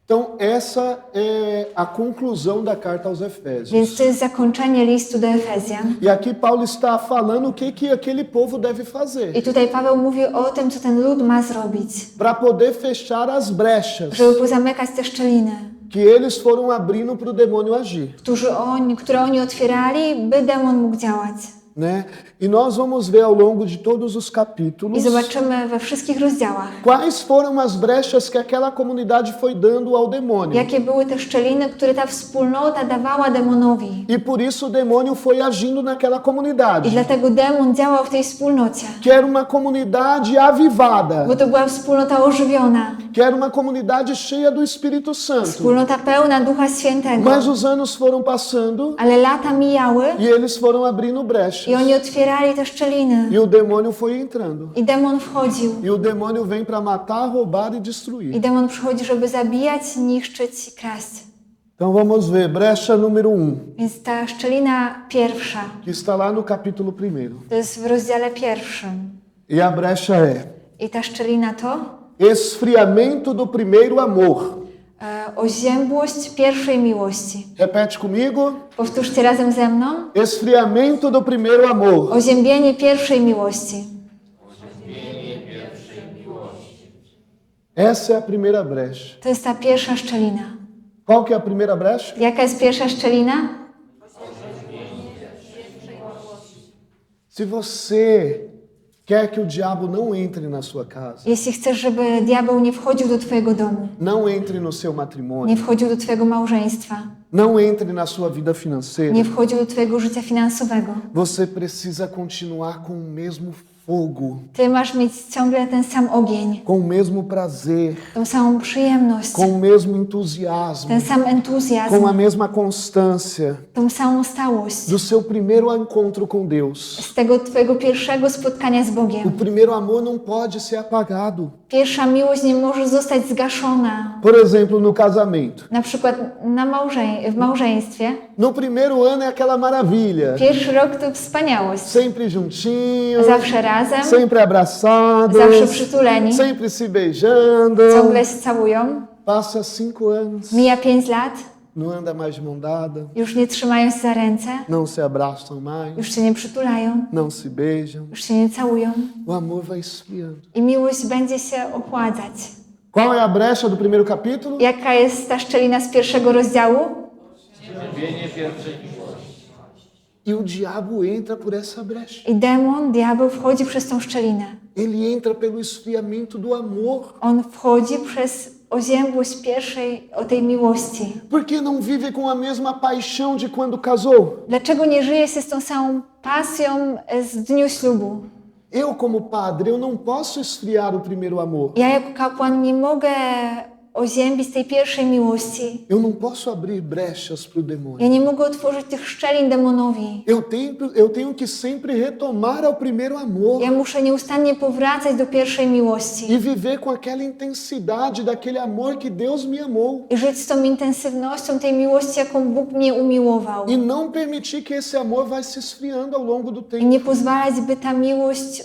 Então, essa é a conclusão da carta aos Efésios. Więc to jest zakończenie listu do Efezjan. E aqui Paulo está falando o que aquele povo deve fazer I tutaj Paweł mówi o tym, co ten lud ma zrobić, para poder fechar as brechas żeby pozamykać te szczeliny, que eles foram abrindo para o demônio agir. które oni otwierali, by demon mógł działać. Né? E nós vamos ver ao longo de todos os capítulos I zobaczymy we wszystkich rozdziałach, quais foram as brechas que aquela comunidade foi dando ao demônio. jakie były te szczeliny, które ta wspólnota dawała demonowi. E por isso o demônio foi agindo naquela comunidade, I dlatego demon działał w tej wspólnocie, que era uma comunidade avivada, bo to była wspólnota ożywiona, que era uma comunidade cheia do Espírito Santo. wspólnota pełna Ducha Świętego. Mas os anos foram passando Ale lata mijały e eles foram abrindo brechas. i oni otwierali te szczeliny. E o demônio foi entrando. I demon wchodził. E o demônio vem para matar, roubar e destruir. I demon przychodzi, żeby zabijać, niszczyć i kraść. Então vamos ver, brecha número 1, Więc ta szczelina pierwsza, que está lá no capítulo 1. to jest w rozdziale 1. E a brecha é I ta szczelina to esfriamento do primeiro amor. oziębłość pierwszej miłości. Repete comigo. Powtórzcie razem ze mną. Esfriamento do primeiro amor. Oziębienie pierwszej miłości. Essa é a primeira brecha. To jest ta pierwsza szczelina. Qual que é a primeira brecha? Jaka jest pierwsza szczelina? Se você quer que o diabo não entre na sua casa, Jeśli chcesz, żeby diabeł nie wchodził do twojego domu, não entre no seu nie matrimônio, wchodził do twojego małżeństwa, não entre na sua vida financeira, nie wchodził do twojego życia finansowego, você precisa continuar com o mesmo fogo, ty masz mieć ciągle ten sam ogień, com o mesmo prazer, tą samą przyjemność, com o mesmo entusiasmo, ten sam com a entuzjazm, mesma constância tą samą stałość do seu primeiro encontro com Deus. z tego twojego pierwszego spotkania z O Bogiem. primeiro amor não pode ser apagado. Pierwsza miłość nie może zostać zgaszona. Por exemplo, no casamento. Na przykład w małżeństwie. No primeiro ano é aquela maravilha. Pierwszy rok to wspaniałość. Sempre juntinhos, Zawsze razem, sempre abraçados, zawsze przytuleni, sempre se beijando. ciągle się całują. Passa 5 anos, Mija 5 lat, não anda mais de mão dada, już nie trzymają się za ręce, não se abraçam mais, już się nie przytulają, não se beijam. już się nie całują O amor vai esfriando. i miłość będzie się ochładzać. Qual é a brecha do primeiro capítulo? Jaka jest ta szczelina z pierwszego rozdziału? E o diabo entra por essa brecha. I demon, diabeł wchodzi przez tą szczelinę. Ele entra pelo esfriamento do amor. On wchodzi przez oziębłość o tej miłości. Porque não vive com a mesma paixão de quando casou. Dlaczego nie żyje się z tą samą pasją z dniu ślubu? Eu, como padre, eu não posso esfriar o primeiro amor. Ja jako kapłan nie mogę oziębić tej pierwszej miłości. Eu não posso abrir brechas para o Ja demônio. nie mogę otworzyć tych szczelin demonowi. Eu tenho que sempre retomar ao primeiro amor Ja muszę nieustannie powracać do pierwszej miłości e viver com aquela intensidade daquele amor que Deus me amou. i żyć z tą intensywnością tej miłości, jaką Bóg mnie umiłował. E não permitir que esse amor vai se esfriando ao longo do I tempo. nie pozwalać, by ta miłość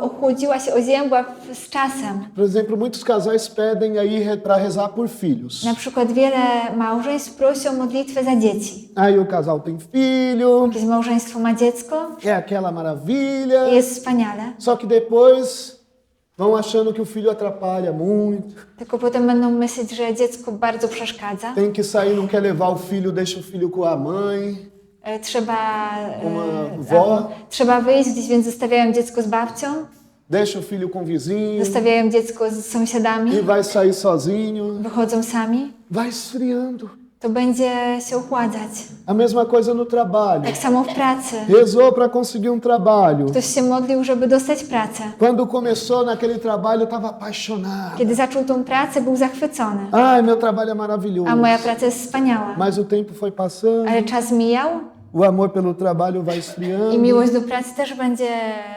ochłodziła się, oziębła z czasem. Por exemplo, muitos casais pedem aí para rezar por filhos. Na przykład wiele małżeństw prosi o modlitwę za dzieci. Aí o casal tem filho, Jakieś małżeństwo ma dziecko é aquela maravilha. i jest wspaniale, Só que depois vão achando que o filho atrapalha muito. tylko potem będą myśleć, że dziecko bardzo przeszkadza. Tem que sair, não quer levar o filho, deixa o filho com a mãe. Trzeba wyjść gdzieś, więc zostawiają dziecko z babcią, Deixa o filho com o vizinho zostawiają dziecko z sąsiadami, e vai sair sozinho. wychodzą sami. Vai esfriando. To będzie się ochładzać. A mesma coisa no trabalho. Tak samo w pracy. Rezou para conseguir um trabalho. Ktoś się modlił, żeby dostać pracę. Quando começou naquele trabalho, estava apaixonado. Kiedy zaczął tą pracę, był zachwycony. Ai, meu trabalho é maravilhoso. A moja praca jest wspaniała. Mas o tempo foi passando, Ale czas mijał o amor pelo trabalho vai i esfriando. miłość do pracy też będzie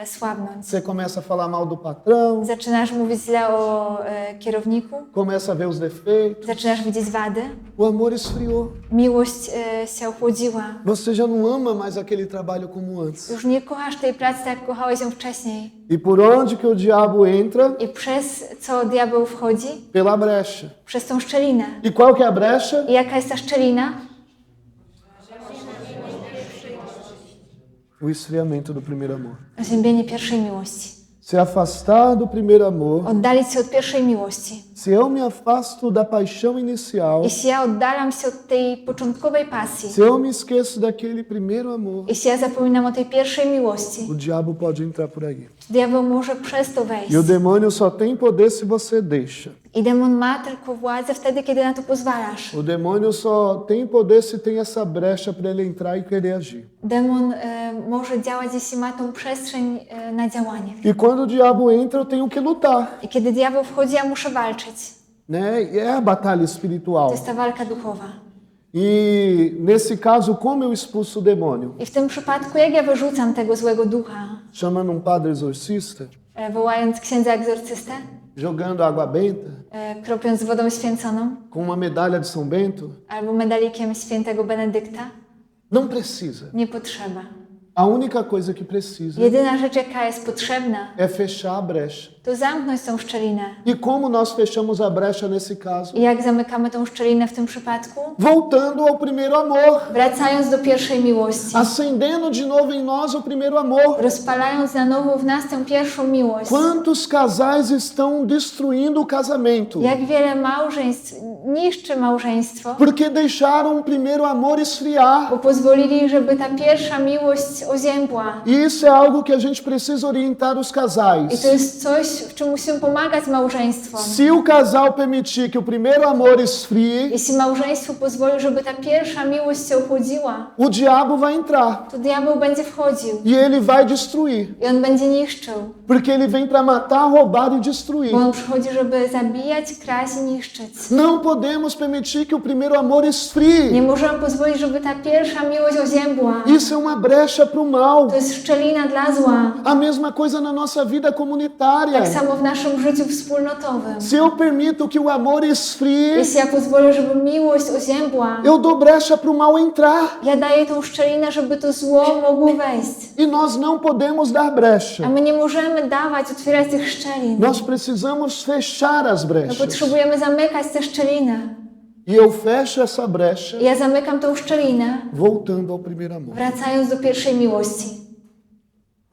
słabnąć. Você começa a falar mal do patrão, Zaczynasz mówić źle o kierowniku, começa a ver os defeitos. zaczynasz widzieć wady. O amor esfriou. Miłość się ochłodziła. Você já não ama mais aquele trabalho como antes. Już nie kochasz tej pracy, tak jak kochałeś ją wcześniej. E por onde que o diabo entra? I przez co diabeł wchodzi? Pela brecha. Przez tą szczelinę. E qual que é a brecha? I jaka jest ta szczelina? O esfriamento do primeiro amor. Oziębienie pierwszej miłości. Se afastar do primeiro amor. Oddalić się od pierwszej miłości. Se eu me afasto da paixão inicial. Jeśli ja oddalam się od tej początkowej pasji, Se eu me esqueço daquele primeiro amor. jeśli ja zapominam o tej pierwszej miłości, O diabo pode entrar por aí. diabeł może przez to wejść. E o demônio só tem poder se você deixa. I demon ma tylko władzę wtedy, kiedy na to pozwalasz. O demônio só tem poder se tem essa brecha para ele entrar e querer agir. Demon może działać, jeśli ma tą przestrzeń na działanie. E quando o diabo entra, eu tenho que lutar, I kiedy diabeł wchodzi, ja muszę walczyć. né? E é a batalha To espiritual. jest ta walka duchowa. E nesse caso, como eu expulso o demônio? I w tym przypadku, jak ja wyrzucam tego złego ducha? Chamando padre exorcista, Wołając księdza egzorcystę, jogando água benta, kropiąc wodą święconą, com uma medalha de São Bento? albo medalikiem świętego Benedykta? Não precisa. Nie potrzeba. A única coisa que precisa Jedyna rzecz, jaka jest potrzebna, é fechar a brecha. to zamknąć tą szczelinę. E como nós fechamos a brecha nesse caso? I jak zamykamy tą szczelinę w tym przypadku? Voltando ao primeiro amor. Wracając do pierwszej miłości. Acendendo de novo em nós o primeiro amor. Rozpalając na nowo w nas tę pierwszą miłość. Quantos casais estão destruindo o casamento? Jak wiele małżeństw niszczy małżeństwo, Porque deixaram o primeiro amor esfriar. bo pozwolili, żeby ta pierwsza miłość oziębła. E isso é algo que a gente precisa orientar os I casais. to jest coś, w czym musimy pomagać małżeństwom. Se o casal permitir que o primeiro amor esfrie, Jeśli małżeństwo pozwoli, żeby ta pierwsza miłość się ochłodziła, o diabo vai entrar to diabeł będzie wchodził e ele vai destruir. i on będzie niszczył. Porque ele vem para matar, roubar e destruir. Bo on przychodzi, żeby zabijać, kraść i niszczyć. Não podemos permitir que o primeiro amor esfrie. Nie możemy pozwolić, żeby ta pierwsza miłość oziębła. Isso é uma brecha para o mal. To jest szczelina dla zła. A mesma coisa na nossa vida comunitária. Tak samo w naszym życiu wspólnotowym. Se eu permito que o amor esfrie, Jeśli ja pozwolę, żeby miłość oziębła, eu dou brecha para o mal entrar. ja daję tą szczelinę, żeby to zło mogło wejść. E nós não podemos dar brecha. A my nie możemy dawać, otwierać tych szczelin. Nós precisamos fechar as My brechas. potrzebujemy zamykać te szczeliny. E eu fecho essa brecha I ja zamykam tą szczelinę, voltando ao primeiro amor. wracając do pierwszej miłości.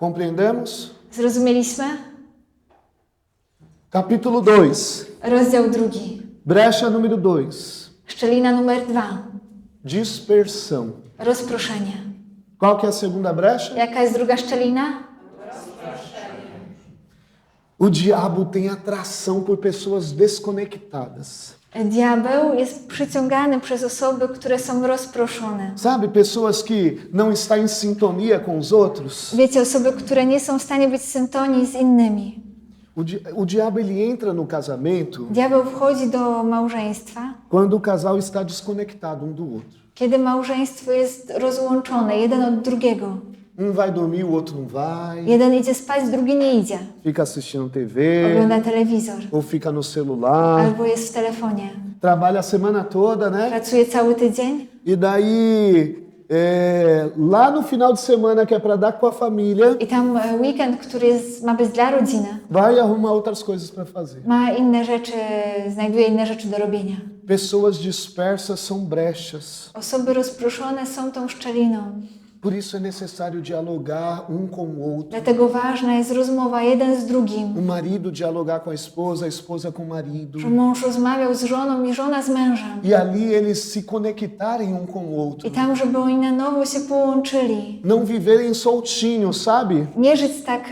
Compreendemos? Zrozumieliśmy? Capítulo 2. Rozdział 2. Brecha número 2. Szczelina numer 2. Dispersão. Rozproszenie. Qual que é a segunda brecha? Jaka jest druga szczelina? O diabo tem atração por pessoas desconectadas. Diabeł jest przyciągany przez osoby, które są rozproszone. Sabe, pessoas que não estão em sintonia com os outros. Wiecie, osoby, które nie są w stanie być w syntonii z innymi. O diabo ele entra no casamento Diabeł wchodzi do małżeństwa, quando o casal está desconectado um do outro. kiedy małżeństwo jest rozłączone, jeden od drugiego. Vai dormir, o outro não vai. Jeden idzie spać, drugi nie idzie. Fica assistindo TV Ogląda telewizor ou fica no celular. albo jest w telefonie. Trabalha a semana toda, né? Pracuje cały tydzień E daí, lá no final de semana, que é para dar com a família, i tam weekend, który ma być dla rodziny, vai arrumar outras coisas para fazer. ma inne rzeczy, znajduje inne rzeczy do robienia. Pessoas dispersas são brechas. Osoby rozproszone są tą szczeliną. Por isso é necessário dialogar com o outro. Dlatego ważna jest rozmowa jeden z drugim. O marido dialogar com a esposa com o marido. Że mąż rozmawiał z żoną i żona z mężem. E ali eles se conectarem com o outro. I tam, żeby oni na nowo się połączyli. Não viverem soltinhos, sabe? Nie żyć tak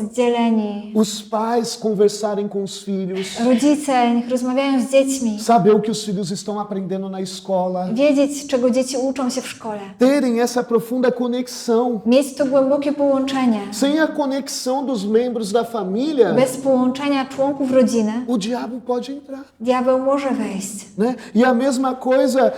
oddzieleni. Os pais conversarem com os filhos. Rodzice niech rozmawiają z dziećmi. Saber o que os filhos estão aprendendo na escola. Wiedzieć, czego dzieci uczą się w szkole. Terem essa profunda conexão. Mieć to głębokie połączenie. Sem a conexão dos membros da família, Bez połączenia członków rodziny o diabo pode entrar. diabeł może wejść. Né? E a mesma coisa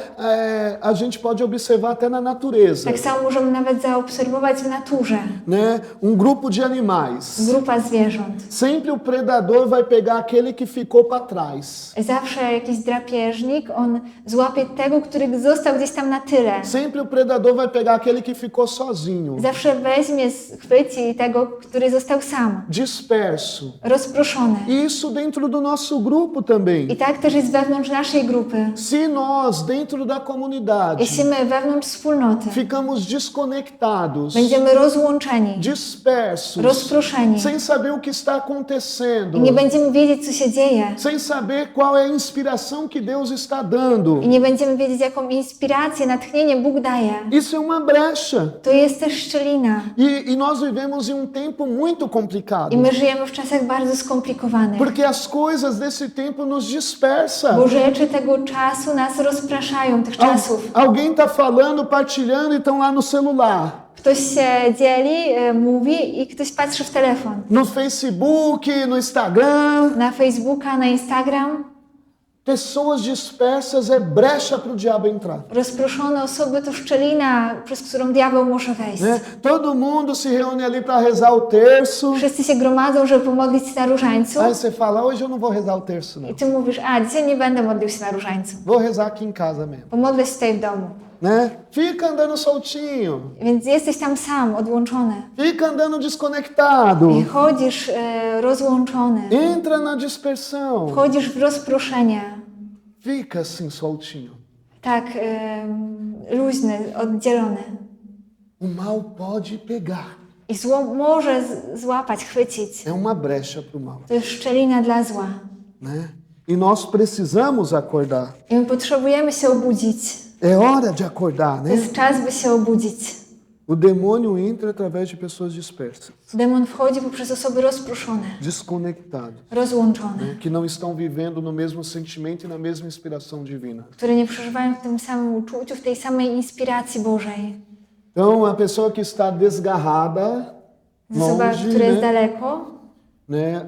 a gente pode observar até na natureza. Tak samo możemy nawet zaobserwować w naturze. Né? Grupo de animais. Grupa zwierząt. Sempre o predador vai pegar aquele que ficou para trás. Zawsze jakiś drapieżnik, on złapie tego, który został gdzieś tam na tyle. Sempre o predador vai pegar aquele que ficou sozinho. Zawsze weźmie, chwyci tego, który został sam. Disperso. Rozproszony. E isso dentro do nosso grupo também. I tak też jest wewnątrz naszej grupy. Se nós, dentro da comunidade, Jeśli my wewnątrz wspólnoty ficamos desconectados, będziemy rozłączeni, dispersos, rozproszeni sem saber o que está acontecendo, i nie będziemy wiedzieć, co się dzieje, sem saber qual é a inspiração que Deus está dando, i nie będziemy wiedzieć, jaką inspirację, natchnienie Bóg daje, isso é uma brecha. to jest też szczelina. E nós vivemos em tempo muito complicado, I my żyjemy w czasach bardzo skomplikowanych, porque as coisas desse tempo nos dispersa. bo rzeczy tego czasu nas rozpraszają, tych czasów. Alguém está falando, partilhando e estão lá no celular. Ktoś się dzieli, mówi i ktoś patrzy w telefon. No Facebook, no Instagram. Na Facebooka, na Instagram. Pessoas dispersas é brecha para o diabo entrar. Rozproszone osoby to szczelina, przez którą diabeł może wejść. Né? Todo mundo se reúne ali para rezar o terço. Wszyscy się gromadzą, żeby pomodlić się na różańcu. Aí você fala, hoje eu não vou rezar o terço, não. I ty mówisz, a dzisiaj nie będę modlił się na różańcu. Vou rezar aqui em casa mesmo. Pomodlę się tutaj w domu. Né? Fica andando soltinho. Więc jesteś tam sam, odłączony. Fica andando desconectado. I chodzisz rozłączony. Entra na dispersão. Wchodzisz w rozproszenie. Fica assim soltinho. Tak luźny, oddzielony. O mal pode pegar. I zło może złapać, chwycić. É uma brecha para o mal. To jest szczelina dla zła. Né? E nós precisamos acordar. I my potrzebujemy się obudzić. É hora de acordar, To né? jest czas, by się obudzić. O demônio entra através de pessoas dispersas, Demon wchodzi poprzez osoby rozproszone, desconectadas, rozłączone, que não estão vivendo no mesmo sentimento e na mesma inspiração divina. które nie przeżywają w tym samym uczuciu, w tej samej inspiracji Bożej. Então, a pessoa que está desgarrada, Osoba, longe, która jest né? daleko,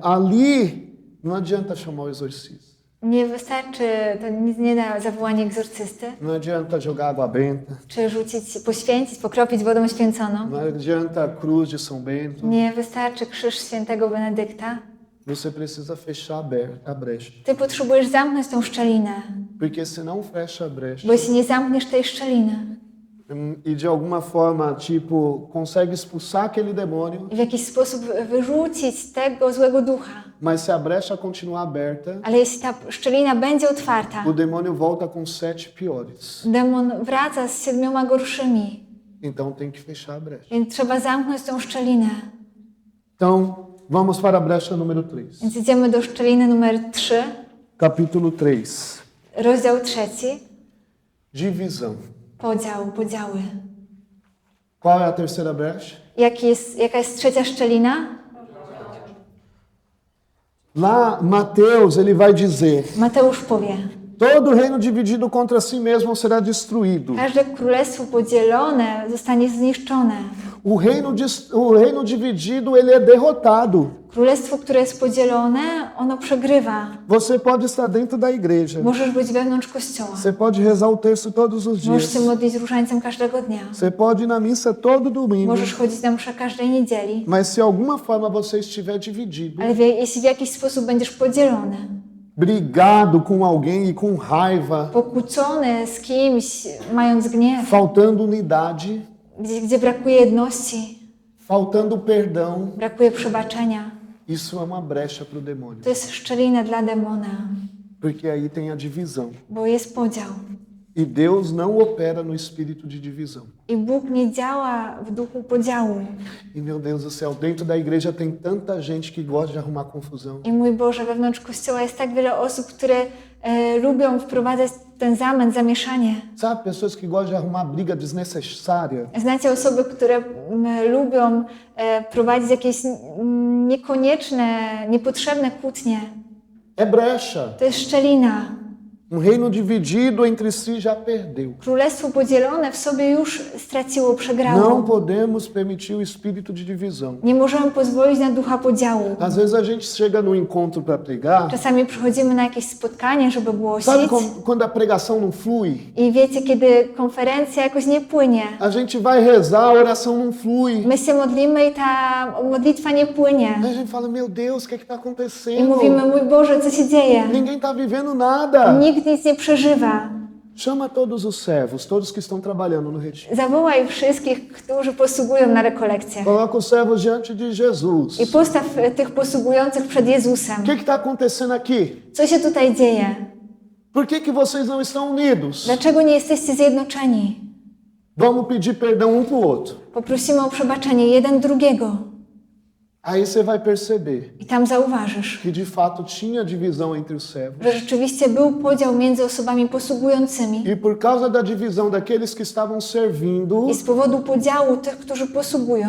Ali não adianta chamar o exorcista. Nie wystarczy, to nic nie da zawołanie egzorcysty, não adianta jogar água benta, czy rzucić, poświęcić, pokropić wodą święconą. não adianta a cruz de São Bento. Nie wystarczy krzyż świętego Benedykta. Você precisa fechar a brecha. Ty potrzebujesz zamknąć tą szczelinę, Porque se não fecha a brecha bo jeśli nie zamkniesz tej szczeliny e de alguma forma, tipo, consegue expulsar aquele demônio, i w jakiś sposób wyrzucić tego złego ducha, mas se a brecha continuar aberta, ale jeśli ta szczelina będzie otwarta, o demônio volta com 7 piores. demon wraca z 7 gorszymi, Então tem que fechar a brecha. więc trzeba zamknąć tą szczelinę. Então, vamos para a brecha número 3. Więc idziemy do szczeliny numer 3, Capítulo 3. rozdział 3, Divisão. podziały. Qual é a terceira brecha? Jaka jest trzecia szczelina? Lá, Mateus, ele vai dizer: Mateusz powie, todo reino dividido contra si mesmo será destruído. każde królestwo podzielone zostanie zniszczone. O reino dividido, ele é derrotado. Królestwo, które jest podzielone, ono przegrywa. Você pode estar dentro da igreja. Możesz być wewnątrz kościoła. Você pode rezar o terço todos os Możesz dias. się modlić różańcem każdego dnia. Você pode ir na missa todo domingo. Możesz chodzić na mszę każdej niedzieli. Mas se alguma forma você estiver dividido, Ale jeśli w jakiś sposób będziesz podzielony, brigado com alguém e com raiva, pokłócony z kimś, mając gniew, faltando unidade, gdzie brakuje jedności, faltando perdão, brakuje przebaczenia, isso é uma brecha para o demônio. to jest szczelina dla demona, Porque aí tem a divisão. bo jest podział. E Deus não opera no espírito de divisão. I Bóg nie działa w duchu podziału. E meu Deus do céu, dentro da igreja tem tanta gente que gosta de arrumar confusão. I mój Boże, wewnątrz Kościoła jest tak wiele osób, które lubią wprowadzać ten zamęt, zamieszanie. Sabe, pessoas que gostam de arrumar briga desnecessária. Znacie osoby, które lubią prowadzić jakieś niekonieczne, niepotrzebne kłótnie. É brecha. To jest szczelina. Reino dividido entre si já perdeu. Królestwo podzielone w sobie już straciło, przegrało. Não podemos permitir o espírito de divisão. Nie możemy pozwolić na ducha podziału. Às vezes a gente chega no encontro para pregar. Czasami przychodzimy na jakieś spotkanie, żeby głosić. Sabe quando a pregação não flui? I wiecie, kiedy konferencja jakoś nie płynie. A gente vai rezar, a oração não flui. My się modlimy i ta modlitwa nie płynie. Aí a gente fala, meu Deus, o que está I acontecendo? mówimy, mój Boże, co się dzieje? Ninguém está vivendo nada. Nikt nic nie przeżywa. Chama todos os servos, todos que estão trabalhando no retiro. Zawołaj wszystkich, którzy posługują na rekolekcjach. Coloca os servos diante de Jesus. I postaw tych posługujących przed Jezusem. O que está acontecendo aqui? Co się tutaj dzieje? Por que vocês não estão unidos? Dlaczego nie jesteście zjednoczeni? Vamos pedir perdão pro outro. Poprosimy o przebaczenie jeden drugiego. Aí você vai perceber I tam zauważysz, que de fato tinha divisão entre os servos. że rzeczywiście był podział między osobami posługującymi. E por causa da divisão daqueles que estavam servindo, I z powodu podziału tych, którzy posługują,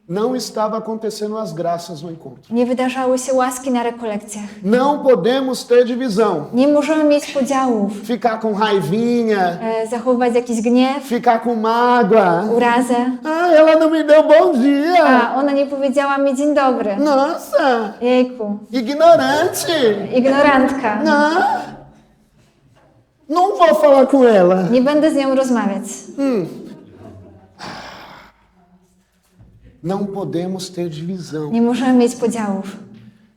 não estava acontecendo as graças no encontro. nie wydarzały się łaski na rekolekcjach. Não podemos ter divisão. Nie możemy mieć podziałów, Ficar com raivinha, zachowywać jakiś gniew, ficar com mágoa. urazę. Ah, ela não me deu bom dia. A ona nie powiedziała mi dzień dobry. Nossa, Jejku, ignorante. ignorantka. Não, não vou falar com ela. Nie będę z nią rozmawiać. Não podemos ter divisão. Nie możemy mieć podziałów.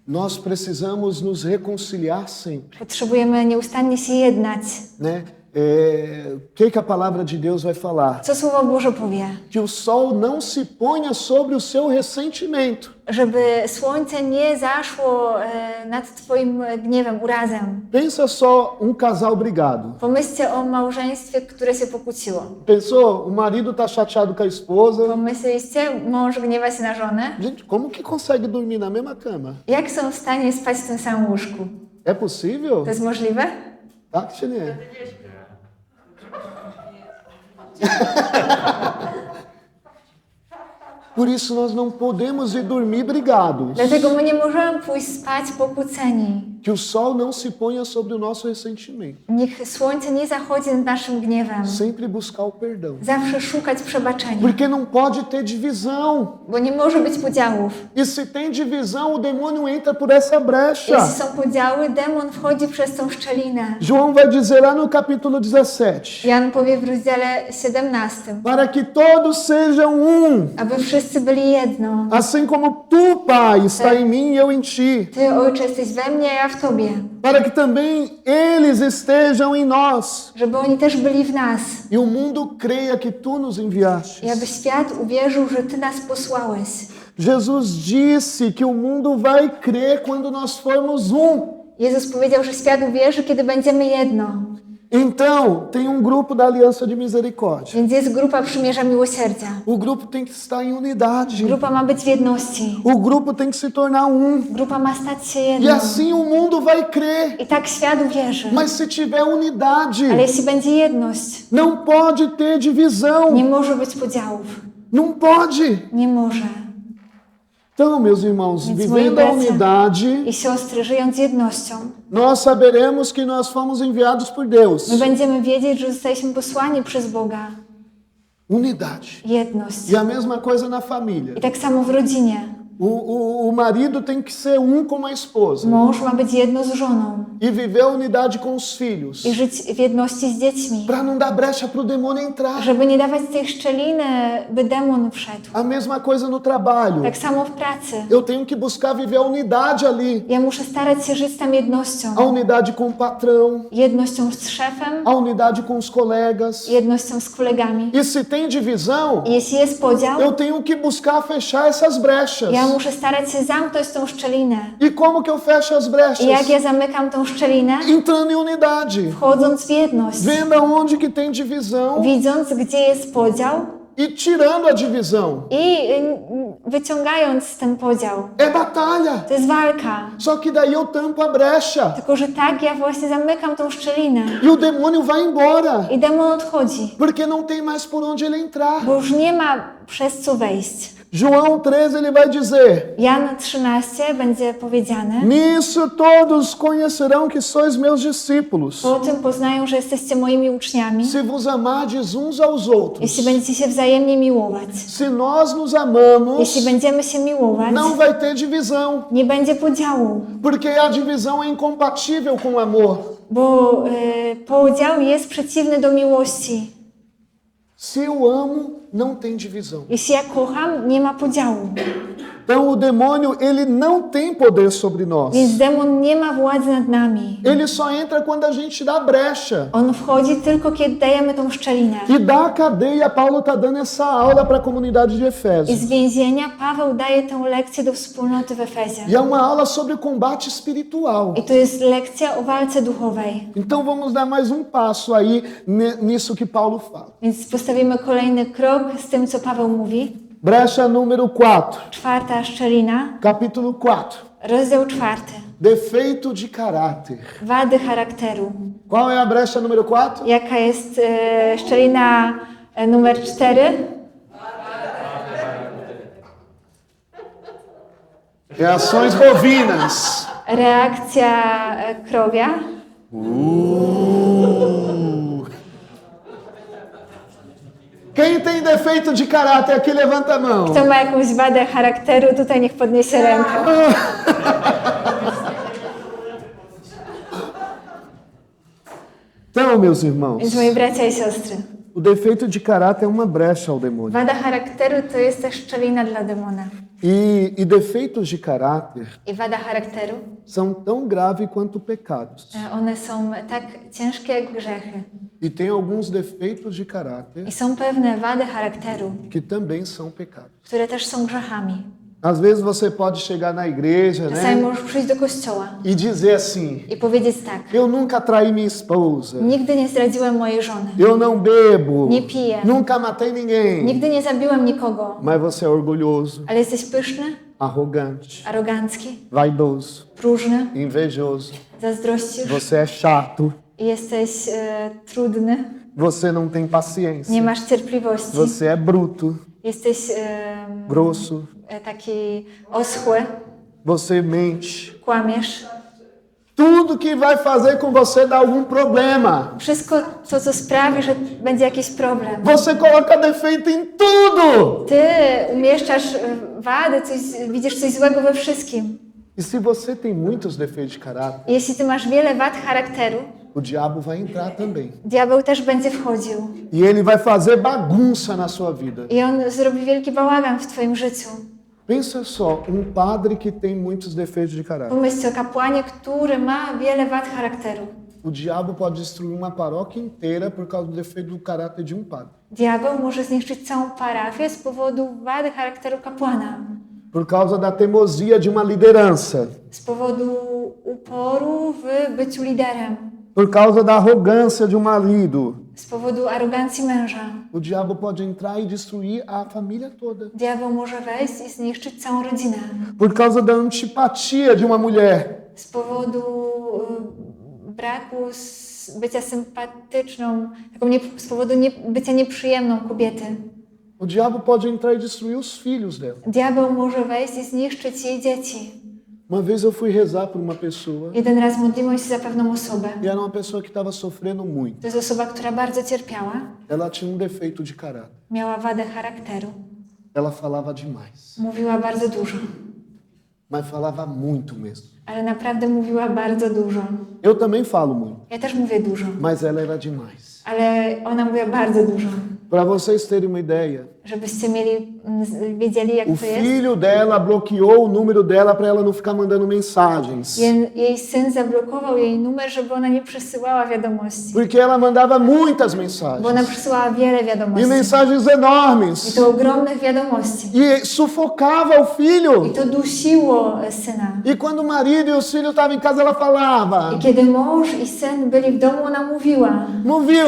Nós precisamos nos reconciliar sempre, Potrzebujemy nieustannie się jednać. né? O que a palavra de Deus vai falar? Co Słowo Boże powie? Que o sol não se ponha sobre o seu ressentimento. Żeby słońce nie zaszło nad twoim gniewem, urazem. Pensa só casal brigado. Pomyślcie o małżeństwie, które się pokłóciło. Pensou, o marido tá chateado com a esposa. Pomyśleliście, mąż gniewa się na żonę? Gente, como que consegue dormir na mesma cama? Jak są w stanie spać w tym samym łóżku? É possível? To jest możliwe? Tak czy nie? Por isso nós não podemos ir dormir brigados. Dlatego my nie możemy pójść spać pokłóceni. Que o sol não se ponha sobre o nosso ressentimento. Niech słońce nie zachodzi nad naszym gniewem. Sempre buscar o perdão. Zawsze szukać przebaczenia. Porque não pode ter divisão. Bo nie może być podziałów. E se tem divisão, o demônio entra por essa brecha. Jeśli są podziały, demon wchodzi przez tą szczelinę. João vai dizer lá no capítulo 17. Jan powie w rozdziale 17. Para que todos sejam Aby wszyscy byli jedno. assim como tu, Pai, está em mim e eu em ti. Ty, Ojcze, jesteś we mnie, a ja w Tobie. Para que também eles estejam em nós. Żeby oni też byli w nas. E o mundo creia que tu nos enviastes. I aby świat uwierzył, że Ty nas posłałeś. Jesus disse que o mundo vai crer quando nós formos Jezus powiedział, że świat uwierzy, kiedy będziemy jedno. Então, tem grupo da Aliança de Misericórdia. Więc jest grupa Przymierza Miłosierdzia. O grupo tem que estar em unidade. Grupa ma być w jedności. O grupo tem que se tornar Grupa ma stać się E jedną. assim o mundo vai crer. I tak świat uwierzy. Mas se tiver unidade, Ale jeśli będzie jedność, não pode ter divisão. nie może być podziałów. Não pode. Nie może. Então, meus irmãos, Więc vivendo a moi bracia unidade, I siostry, żyjąc jednością, nós saberemos que nós fomos enviados por Deus. my będziemy wiedzieć, że zostaliśmy posłani przez Boga. Unidade. Jedność. E a mesma coisa na família. I tak samo w rodzinie. O marido tem que ser com a esposa. Mąż ma być jedno z żoną E viver a unidade com os filhos. i żyć w jedności z dziećmi. Para não dar brecha para o demônio entrar. Żeby nie dawać tej szczeliny, by demon wszedł. A mesma coisa no trabalho. Tak samo w pracy. Eu tenho que buscar viver a unidade ali. Ja muszę starać się żyć tam jednością. A unidade com o patrão. Jednością z szefem, A unidade com os colegas. jednością z kolegami. E se tem divisão, I jeśli jest podział, eu tenho que buscar fechar essas brechas. ja muszę starać się zamknąć tą szczelinę. E como que eu fecho as I brechas? jak ja zamykam tą szczelinę? Entrando em unidade. Wchodząc w jedność. Vendo aonde que tem divisão Widząc, gdzie jest podział e tirando a divisão. i wyciągając ten podział. É batalha. To jest walka. Só que daí eu tampo a brecha. Tylko, że tak ja właśnie zamykam tą szczelinę. E o demônio vai embora. I demon odchodzi. Porque não tem mais por onde ele entrar. Bo już nie ma przez co wejść. João 13 ele vai dizer: Jan 13 będzie powiedziane. Nisso todos conhecerão que sois meus discípulos, Po tym poznają, że jesteście moimi uczniami. se vos amardes uns aos outros. Jeśli będziecie się wzajemnie miłować. Se nós nos amamos, Jeśli będziemy się miłować, não vai ter divisão, nie będzie podziału. porque a divisão é incompatível com o amor. Bo podział jest przeciwny do miłości. Se eu amo, não tem divisão. Jeśli ja kocham, nie ma podziału. Então o demônio, ele não tem poder sobre nós. Więc demon nie ma władzy nad nami. Ele só entra quando a gente dá brecha. On wchodzi tylko, kiedy dajemy tą szczelinę. E da cadeia, Paulo está dando essa aula para a comunidade de I Efésios. z więzienia Paweł daje tę lekcję do wspólnoty w Efezie. E é uma aula sobre combate espiritual. I to jest lekcja o walce duchowej. Então vamos dar mais passo aí nisso que Paulo fala. Więc postawimy kolejny krok z tym, co Paweł mówi. Brecha número 4, Czwarta szczelina, capítulo 4. rozdział 4. Defeito de caráter. Wady charakteru. Qual é a brecha número 4? Jaka jest szczelina numer 4? Reações bovinas. Reakcja krowia. Quem tem defeito de caráter aqui, levanta a mão. Kto ma jakąś wadę charakteru, tutaj niech podniesie rękę. Então, meus irmãos, Więc moi bracia i siostry, o defeito de caráter é uma brecha ao demônio. wada charakteru to jest też szczelina dla demona. E defeitos de caráter I wada charakteru, são tão graves quanto pecados. one są tak ciężkie jak grzechy. E tem alguns defeitos de caráter I są pewne wady charakteru, que também são pecados. które też są grzechami. Às vezes você pode chegar na igreja, Czasami né, możesz przyjść do kościoła e dizer assim: i powiedzieć tak. eu nunca traí minha esposa, Nigdy nie zdradziłem mojej żony. eu não bebo, Nie piję. nunca matei ninguém. Nigdy nie zabiłem nikogo. Mas você é orgulhoso, Ale jesteś pyszny, arrogante, arogancki, vaidoso, próżny, invejoso. zazdrościsz Você é chato, i jesteś trudny, você não tem nie paciência, masz cierpliwości, você é bruto, jesteś grosso, taki oschły, você mente, kłamiesz, Tudo que vai fazer com você dar algum problema. Wszystko to, co sprawi, że będzie jakiś problem. Você coloca defeito em tudo. Ty umieszczasz wady, widzisz coś złego we wszystkim. E se você tem muitos defeitos de caráter, Jeśli ty masz wiele wad charakteru, o diabo vai entrar também. diabeł też będzie wchodził. E ele vai fazer bagunça na sua vida. I on zrobi wielki bałagan w twoim życiu. Pensa só, padre que tem muitos defeitos de caráter. Pomyślcie o kapłanie, który ma wiele wad charakteru. O diabo pode destruir uma paróquia inteira por causa do defeito do caráter de padre. Diabeł może zniszczyć całą parafię z powodu wady charakteru kapłana. Por causa da teimosia de uma liderança. Z powodu uporu w byciu liderem. Por causa da arrogância de marido. Z powodu arogancji męża. O diabo pode entrar e destruir a família toda. Diabeł może wejść i zniszczyć całą rodzinę. Por causa da antipatia de uma mulher. Z powodu braku bycia sympatyczną, z powodu bycia nieprzyjemną kobiety. O diabo pode entrar e destruir os filhos dela. Diabeł może wejść i zniszczyć jej dzieci. Uma vez eu fui rezar por uma pessoa. Jeden raz modliłem się za pewną osobę. E era uma pessoa que estava sofrendo muito. To jest osoba, która bardzo cierpiała. Ela tinha defeito de caráter. Miała wadę charakteru. Ela falava demais. Mówiła bardzo dużo. Mas falava muito mesmo. Ale naprawdę mówiła bardzo dużo. Eu também falo muito. Ja też mówię dużo. Mas ela era demais. Ale ona mówiła bardzo dużo. Para vocês terem uma ideia, Żebyście wiedzieli, jak o to jest. filho dela bloqueou o número dela para ela não ficar mandando mensagens. Jej syn zablokował jej numer, żeby ona nie przesyłała wiadomości. Porque ela mandava muitas Bo ona mensagens. przesyłała wiele E wiadomości. mensagens I enormes. to ogromnych wiadomości. E sufocava o filho. I to dusiło syna. E quando o marido e os filhos estavam em casa, ela falava. I kiedy mąż i syn byli w domu, ona mówiła. Movia.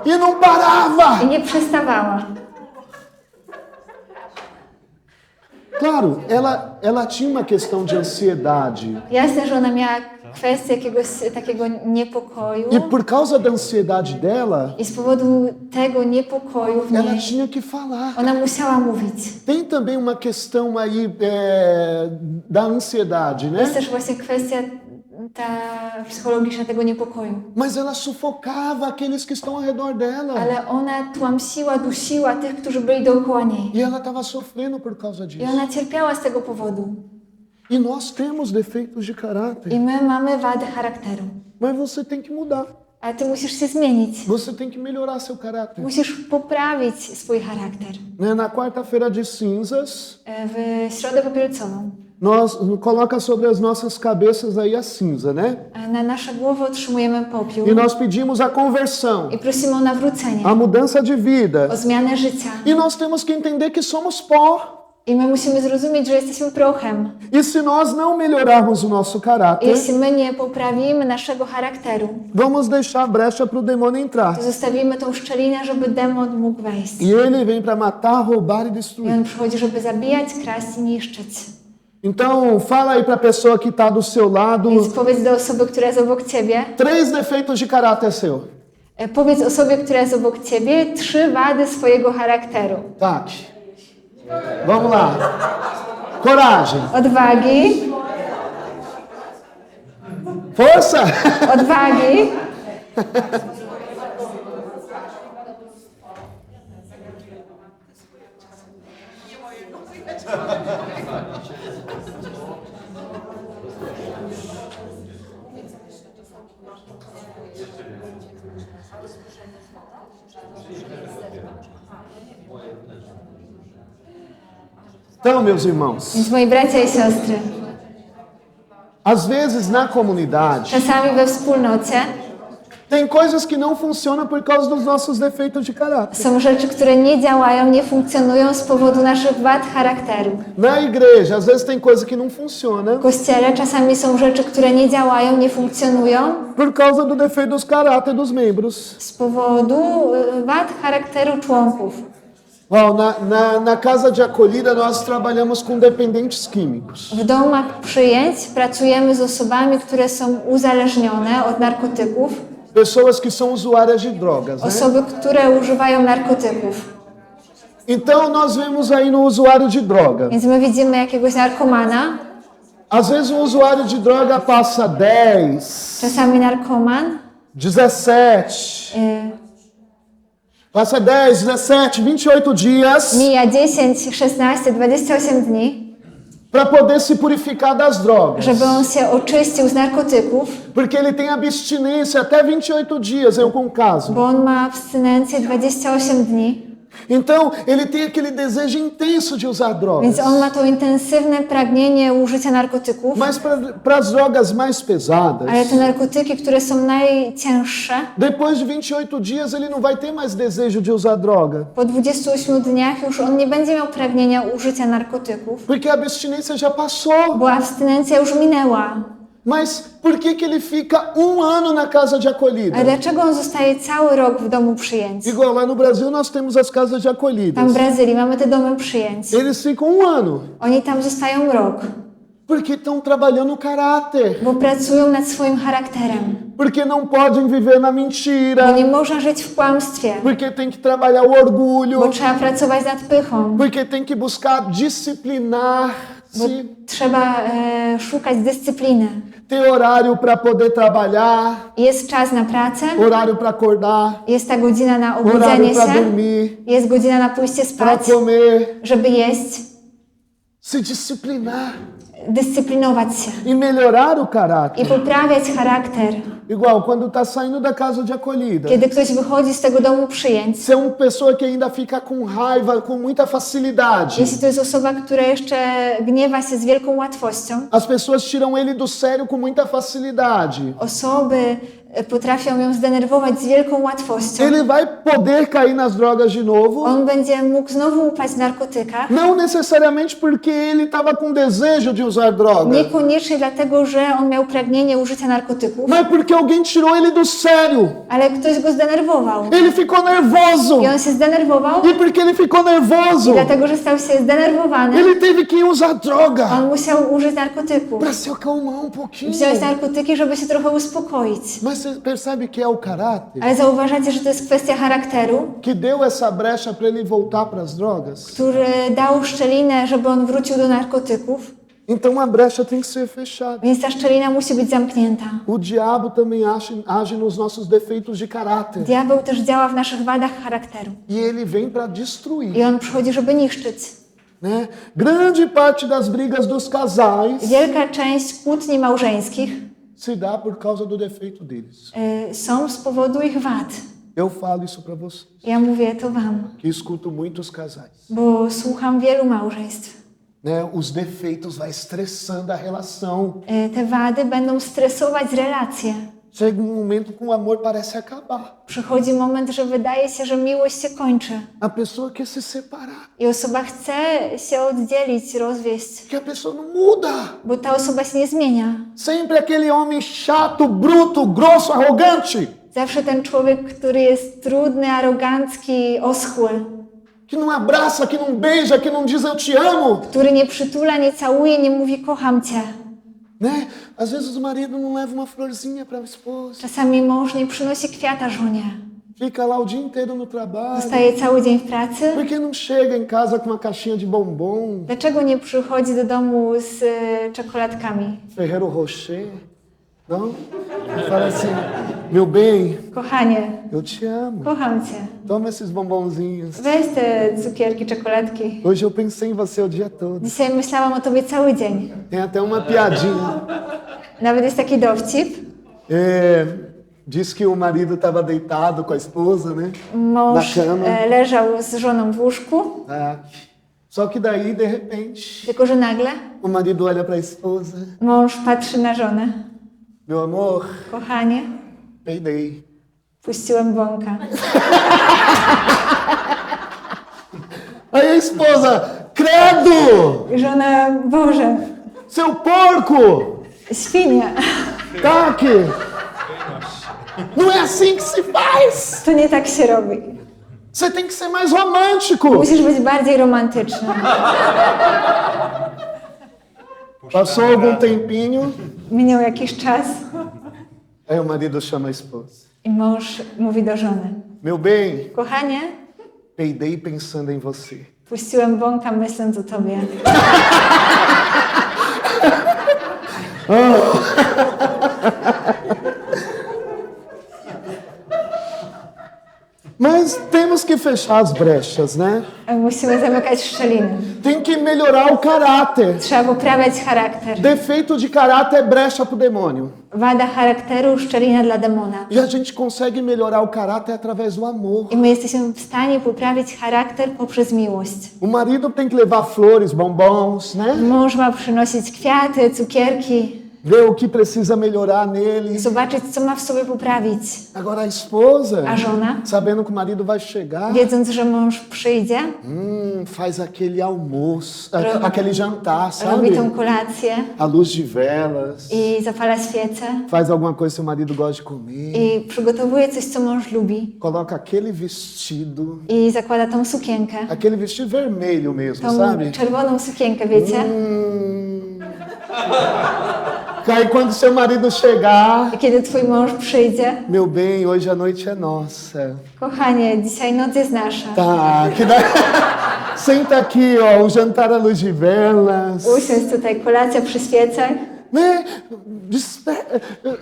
E não parava. I nie przestawała. Claro, ela tinha uma questão de ansiedade. Jasne, że ona miała kwestię jakiegoś takiego niepokoju. E por causa da ansiedade dela, I z powodu tego niepokoju w ela niej, tinha que falar. ona musiała mówić. Tem também uma questão aí da ansiedade, né? Jest też właśnie kwestia ta psychologiczna tego niepokoju. Mas ela sufocava aqueles que estão ao redor dela. Ale ona tłamsiła, dusiła tych, którzy byli dookoła niej. E ela estava sofrendo por causa I disso. ona cierpiała z tego powodu. E nós temos defeitos de caráter. I my mamy wady charakteru. Mas você tem que mudar. Ale ty musisz się zmienić. Você tem que melhorar seu caráter. Musisz poprawić swój charakter. Né? Na quarta-feira de cinzas, W środę popielcową coloca sobre as nossas cabeças aí a cinza, né? na nasze głowy otrzymujemy popiół E nós pedimos a conversão, i prosimy o nawrócenie, a mudança de vida. o zmianę życia. E nós temos que entender que somos pó. I my musimy zrozumieć, że jesteśmy prochem. E se nós não melhorarmos o nosso I caráter, jeśli my nie poprawimy naszego charakteru, vamos deixar brecha para o demônio entrar. to zostawimy tą szczelinę, żeby demon mógł wejść. E ele vem para matar, roubar e I destruir. on przychodzi, żeby zabijać, kraść i niszczyć. Então, fala aí para a pessoa que está do seu lado, Więc powiedz do osoby, która jest obok ciebie, 3 defeitos de caráter seu. powiedz osobie, która jest obok ciebie, 3 wady swojego charakteru. Tati, vamos lá. Coragem. Odwagi, Força! odwagi, Então, meus irmãos, Więc moi bracia i siostry, às vezes na comunidade czasami we wspólnocie tem coisas que não funcionam por causa dos nossos defeitos de caráter. są rzeczy, które nie działają, nie funkcjonują z powodu naszych wad charakteru. Na igreja, às vezes tem coisa que não funciona W kościele czasami są rzeczy, które nie działają, nie funkcjonują por causa do defeito dos caráter dos membros. z powodu wad charakteru członków. Ó, na casa de acolhida nós trabalhamos com dependentes químicos. W domach przyjęć pracujemy z osobami, które są uzależnione od narkotyków, Pessoas que são usuárias de drogas, né? osoby, które używają narkotyków. Então nós vemos aí no usuário de droga Więc my widzimy jakiegoś narkomana, Às vezes o usuário de droga passa 10, Czasami narkoman 17, y, passa 10, 17, 28 dias mija 10, 16, 28 dni, para poder se purificar das drogas. żeby on się oczyścił z narkotyków, Porque ele tem abstinência até 28 dias, eu com o caso. bo on ma abstynencję 28 dni. Então, ele tem aquele desejo intenso de usar drogas. Więc on ma to intensywne pragnienie użycia narkotyków, Mas para as drogas mais pesadas, ale te narkotyki, które są najcięższe, depois de 28 dias ele não vai ter mais desejo de usar droga. po 28 dniach już on nie będzie miał pragnienia użycia narkotyków, Porque a abstinência já passou. bo abstynencja już minęła. Mas por que ele fica ano na casa de acolhida? Ale dlaczego on zostaje cały rok w domu przyjęć? Igual lá no Brasil nós temos as casas de Tam w acolhidas. Brazylii mamy te domy przyjęć. Eles ficam ano. Oni tam zostają rok, Porque estão trabalhando o caráter. bo pracują nad swoim charakterem. Porque não podem viver na Bo mentira. nie można żyć w kłamstwie, Porque tem que trabalhar o orgulho. bo trzeba pracować nad pychą, Porque tem que buscar bo disciplinar-se. trzeba szukać dyscypliny. Ter horário para poder trabalhar, Jest czas na pracę, horário para acordar, jest ta godzina na obudzenie horário para się, dormir, jest godzina na pójście para spać, comer. żeby jeść, Se disciplinar dyscyplinować się e melhorar o i caráter. poprawiać charakter. Igual quando está saindo da casa de acolhida. Kiedy ktoś wychodzi z tego domu przyjęć, Se é uma pessoa que ainda fica com raiva com muita facilidade, jeśli to jest osoba, która jeszcze gniewa się z wielką łatwością, as pessoas tiram ele do sério com muita facilidade. osoby potrafią ją zdenerwować z wielką łatwością, Ele vai poder cair nas drogas de novo, on będzie mógł znowu upaść w narkotykach, não necessariamente porque ele estava com desejo de usar droga, niekoniecznie dlatego, że on miał pragnienie użycia narkotyków, mas porque alguém tirou ele do sério. ale ktoś go zdenerwował. Ele ficou nervoso. I on się zdenerwował E porque ele ficou nervoso, i dlatego, że stał się zdenerwowany, ele teve que usar droga on musiał użyć narkotyków. para se acalmar pouquinho. Wziąć narkotyki, żeby się trochę uspokoić. Mas você percebe que é o caráter Ale zauważacie, że to jest kwestia charakteru, que deu essa brecha para ele voltar para as drogas? który dał szczelinę, żeby on wrócił do narkotyków, Então a brecha tem que ser fechada. więc ta szczelina musi być zamknięta. O diabo também age nos nossos defeitos de caráter. Diabeł też działa w naszych wadach charakteru E ele vem para destruir. i on przychodzi, żeby niszczyć. Né? Grande parte das brigas dos casais Wielka część kłótni małżeńskich se dá por causa do defeito deles. są z powodu ich wad. Eu falo isso para vocês, Ja mówię to wam, que escuto muitos casais. bo słucham wielu małżeństw. Né? Os defeitos vai estressando a relação. Te wady będą stresować relacje. Chega um momento que o amor parece acabar. Przychodzi moment, że wydaje się, że miłość się kończy A pessoa quer se separar, i osoba chce się oddzielić, rozwieść, que a pessoa não muda. bo ta osoba się nie zmienia. Sempre aquele homem chato, bruto, grosso, arrogante, Zawsze ten człowiek, który jest trudny, arogancki, oschły, que não abraça, que não beija, que não diz eu te amo. który nie przytula, nie całuje, nie mówi kocham cię. Né? Às vezes o marido não leva uma florzinha para a esposa. Czasami mąż nie przynosi kwiata żonie. Fica lá o dia inteiro no trabalho. Zostaje cały dzień w pracy. Por que não chega em casa com uma caixinha de bombom? Dlaczego nie przychodzi do domu z czekoladkami? Ferrero Rocher. Não? Fala assim, meu bem, Kochanie, eu te amo. kocham cię. Toma esses bombonzinhos. Weź te cukierki, czekoladki. Hoje eu pensei em você o dia todo. Dzisiaj myślałam o tobie cały dzień. Tem até uma piadinha. Nawet jest taki dowcip. Diz que o marido estava deitado com a esposa, né? Mąż Na cama. leżał z żoną w łóżku, Ah, só que daí, de repente, tylko że nagle o marido olha para a esposa. mąż patrzy na żonę. Meu amor, Kochanie, peidei. puściłem bąka. Aí a esposa, credo! I żona, Boże, Seu porco! świnia, Taque! Não é assim que se faz! to nie tak się robi. Você tem que ser mais romântico! Musisz być bardziej romantyczny. Passou algum tempinho, Minął jakiś czas aí o marido chama a esposa. i mąż mówi do żony. Meu bem, Kochanie, peidei pensando em você. puściłem bąka myśląc o tobie. Mas temos que fechar as brechas, né? Musimy zamykać szczeliny. Tem que melhorar o caráter. Trzeba poprawiać charakter. Defeito de caráter é brecha pro demônio. Wada charakteru, szczelina dla demona. E a gente consegue melhorar o caráter através do amor. I my jesteśmy w stanie poprawić charakter poprzez miłość. O marido tem que levar flores, bombons, né? Mąż ma przynosić kwiaty, cukierki, Ver o que precisa melhorar nele. zobaczyć, co ma w sobie poprawić. Agora a esposa, A żona, sabendo que o marido vai chegar, wiedząc, że mąż przyjdzie, faz aquele almoço, aquele jantar, robi sabe? tą kolację A luz de velas. i zapala świecę Faz alguma coisa que seu marido gosta de comer. i przygotowuje coś, co mąż lubi Coloca aquele vestido, i zakłada tą sukienkę, aquele vestido vermelho mesmo, tą sabe? czerwoną sukienkę, wiecie? Aí quando seu marido chegar, I kiedy twój mąż przyjdzie, meu bem, hoje a noite é nossa. kochanie, dzisiaj noc jest nasza. Tá, que daí... Senta aqui, ó, o jantar à luz de velas. Usiądź tutaj, kolacja przy świecach. Né?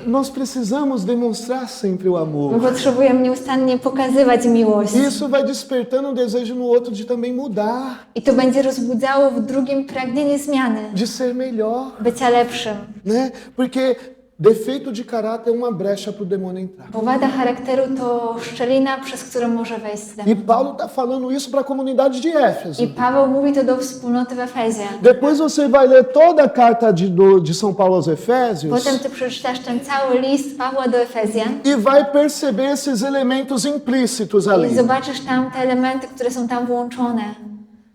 Nós precisamos demonstrar sempre o My amor. potrzebujemy nieustannie pokazywać miłość. Isso vai despertando um desejo no outro de também mudar, I to będzie rozbudzało w drugim pragnienie zmiany, de ser melhor, bycia lepszym. né? Porque defeito de caráter é uma brecha para o demônio entrar. Bo wada charakteru to szczelina, przez którą może wejść E demon. Paulo está falando isso para a comunidade de Éfeso. I Paweł mówi to do wspólnoty w Efezję. Depois você vai ler toda a carta de São Paulo aos Efésios Potem ty przeczytasz ten cały list Pawła do Efezjan e vai perceber esses elementos implícitos i ali. zobaczysz tam te elementy, które są tam włączone.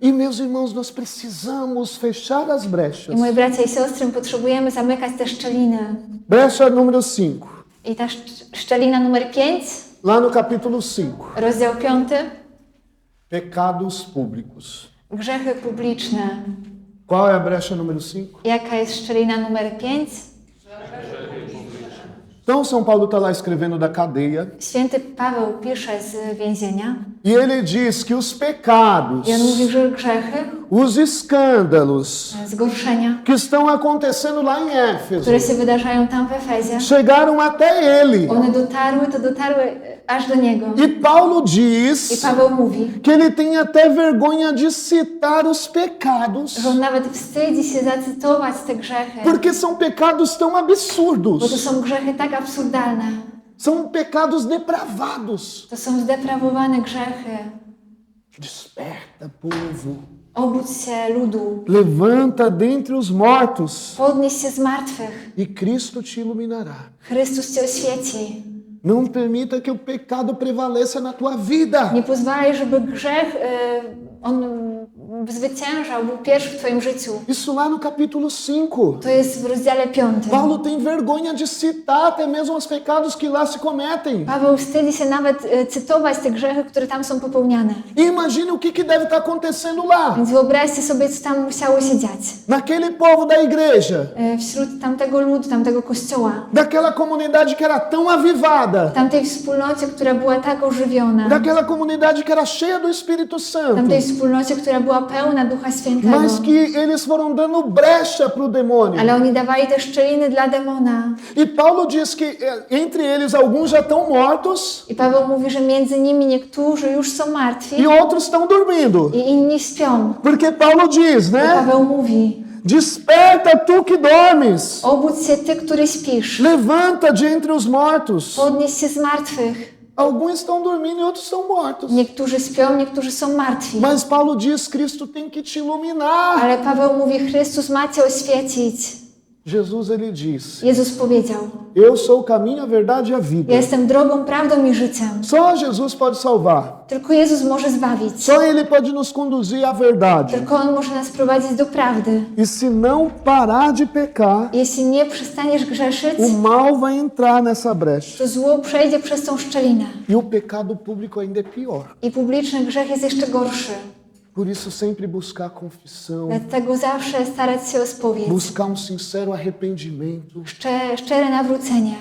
E meus irmãos, nós precisamos fechar as brechas. I moi bracia i siostry, potrzebujemy zamykać te szczeliny. Brecha número 5, I ta szczelina numer 5, lá no capítulo 5. rozdział 5, Pecados públicos. grzechy publiczne. Qual é a brecha número 5? Jaka jest szczelina numer 5? Então, São Paulo está lá escrevendo da cadeia. Święty Paweł pisze z więzienia E ele diz que os pecados, i on mówi, że grzechy, os escândalos zgorszenia, que estão acontecendo lá em Éfeso, które się wydarzają tam w Efezjach, chegaram até ele. one dotarły aż do niego. E Paulo I diz Paweł mówi, que ele tem até vergonha de citar os pecados, że on nawet wstydzi się zacytować te grzechy, porque são pecados tão bo to absurdos, są grzechy tak absurdalne. são pecados depravados. To są zdeprawowane grzechy. Desperta, povo. Obudź się, ludu. Levanta dentre os mortos Podnieś się z martwych. e Cristo te iluminará. Chrystus cię oświeci. Não permita que o pecado prevaleça na tua vida. Nie pozwalaj, żeby grzech, on zwyciężał, był pierwszy w twoim życiu. Isso lá no capítulo 5. To jest w rozdziale 5. Paulo tem vergonha de citar até mesmo os pecados que lá se cometem. Paweł wstydzi się nawet cytować te grzechy, które tam są popełniane. E imagine o que deve estar acontecendo lá. Więc wyobraźcie sobie, co tam musiało się dziać. Naquele povo da igreja. Wśród tamtego ludu, tamtego kościoła. Daquela comunidade que era tão avivada. W tamtej wspólnocie, która była tak ożywiona. Daquela comunidade que era cheia do Espírito W Santo. tamtej wspólnocie, która była pełna Ducha Świętego. Mas que eles foram dando brecha para o demônio. Ale oni dawali te szczeliny dla demona. E Paulo diz que entre eles alguns já estão mortos I Paweł mówi, że między nimi niektórzy już są martwi e outros estão dormindo. i inni śpią. Porque Paulo diz, I né? Paweł mówi, Desperta tu que dormes. obudź się ty, który śpisz. Levanta de entre os mortos. Podnieś się z martwych. Alguns estão dormindo e outros estão mortos. Niektórzy śpią, niektórzy są martwi. Mas Paulo diz, Cristo tem que te iluminar. Ale Paweł mówi, Chrystus ma cię oświecić. Jesus, ele diz, Jezus powiedział, eu sou o caminho, a verdade e a vida. ja jestem drogą, prawdą i życiem. Só Jesus pode salvar. Tylko Jezus może zbawić. Só Ele pode nos conduzir à verdade. Tylko On może nas prowadzić do prawdy. E se não parar de pecar, Jeśli nie przestaniesz grzeszyć, o mal vai entrar nessa brecha. to zło przejdzie przez tą szczelinę. E o pecado público ainda é pior. I publiczny grzech jest jeszcze gorszy. Por isso, sempre buscar confissão, Dlatego zawsze starać się o spowiedź. buscar sincero arrependimento. Szczere nawrócenie.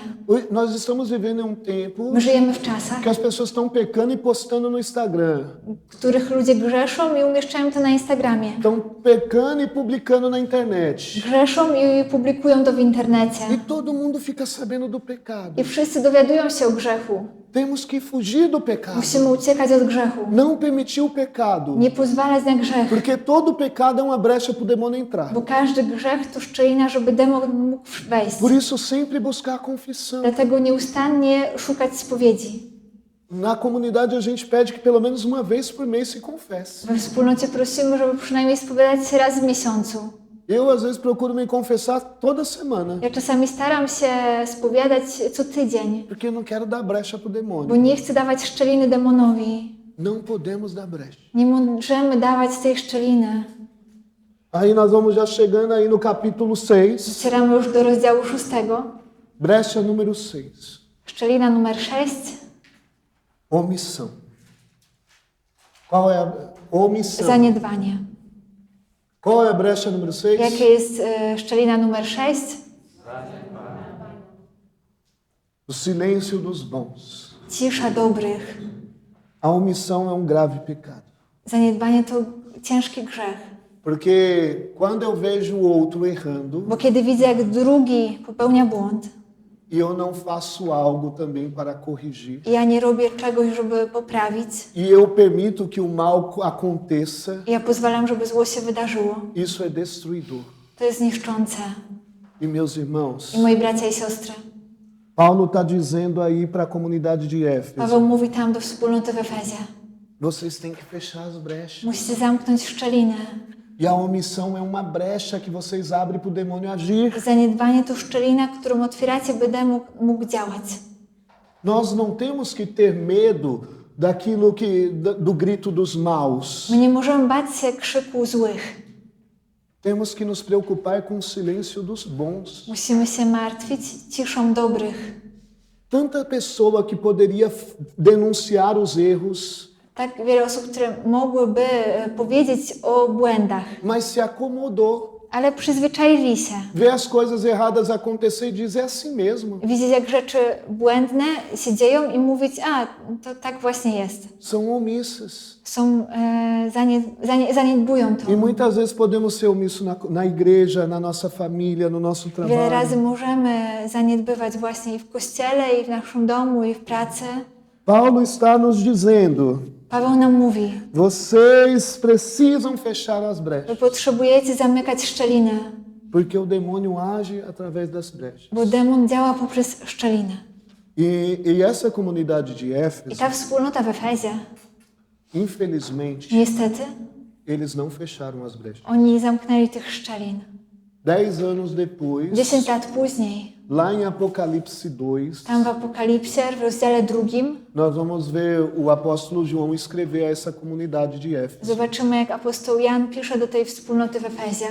Nós estamos vivendo em tempo My żyjemy w czasach, que as pessoas estão pecando e postando no Instagram. w których ludzie grzeszą i umieszczają to na Instagramie. Estão pecando e publicando na internet. Grzeszą i publikują to w internecie. E todo mundo fica sabendo do pecado. I wszyscy dowiadują się o grzechu. Temos que fugir do pecado. Musimy uciekać od grzechu. Não permitir o pecado. Nie pozwalać na grzech. Porque todo pecado é uma brecha para o demônio entrar. Bo każdy grzech to szczelina, żeby demon mógł wejść. Por isso, sempre buscar confissão. Dlatego nieustannie szukać spowiedzi. Na comunidade, a gente pede que pelo menos uma vez por mês se confesse. We wspólnocie prosimy, żeby przynajmniej spowiadać się raz w miesiącu. Eu, às vezes, procuro me confessar toda semana. Ja czasami staram się spowiadać co tydzień, Porque eu não quero dar brecha para o bo demônio. nie chcę dawać szczeliny demonowi. Não podemos dar brecha. Nie możemy dawać tej szczeliny. Aí nós vamos já chegando aí no capítulo 6. Docieramy już do rozdziału 6. Brecha número 6. Szczelina numer 6. Omissão. Qual é a omissão? Zaniedbanie. Qual é a brecha número 6? Jakie jest szczelina numer 6? O silêncio dos bons. Cisza dobrych. A omissão é grave pecado. Zaniedbanie to ciężki grzech. Porque quando eu vejo o outro errando Bo kiedy widzę, jak drugi popełnia błąd e eu não faço algo também para corrigir, i ja nie robię czegoś, żeby poprawić, e eu permito que o mal aconteça, i ja pozwalam, żeby zło się wydarzyło, isso é destruidor. to jest niszczące. E meus irmãos, I moi bracia i siostry, Paulo está dizendo aí para a comunidade de Paweł Éfeso, mówi tam do wspólnoty w Efezie: vocês têm que fechar as brechas. musicie zamknąć szczelinę. E a omissão é uma brecha que vocês abrem para o demônio agir. Zaniedbanie to szczelina, którą otwieracie, by demon mógł działać. Nós não temos que ter medo daquilo do grito dos maus. My nie możemy bać się krzyku złych. Temos que nos preocupar com o silêncio dos bons. Musimy się martwić ciszą dobrych. Tanta pessoa que poderia denunciar os erros, Tak wiele osób, które mogłyby powiedzieć o błędach, mas se acomodou. ale przyzwyczaili się. Vê as coisas erradas acontecer e diz, é assim mesmo. Widzieć, jak rzeczy błędne się dzieją i mówić, a to tak właśnie jest. São omissas. Są, zaniedbują to. E muitas vezes podemos ser omissos na igreja, na nossa família, no nosso Wiele trabalho. razy możemy zaniedbywać właśnie i w kościele, i w naszym domu, i w pracy. Paulo está nos dizendo, Paweł nam mówi, vocês precisam fechar as brechas, że potrzebujecie zamykać szczeliny, porque o demônio age através das brechas. bo demon działa poprzez szczelinę. E essa comunidade de I Éfeso, ta wspólnota w Efezie, infelizmente, niestety, eles não fecharam as brechas. oni nie zamknęli tych szczelin. 10 anos depois, 10 lat później, lá em Apocalipse 2, tam w Apokalipsie, w rozdziale 2, nós vamos ver o apóstolo João escrever a essa comunidade de Éfeso. zobaczymy, jak apostoł Jan pisze do tej wspólnoty w Efezie.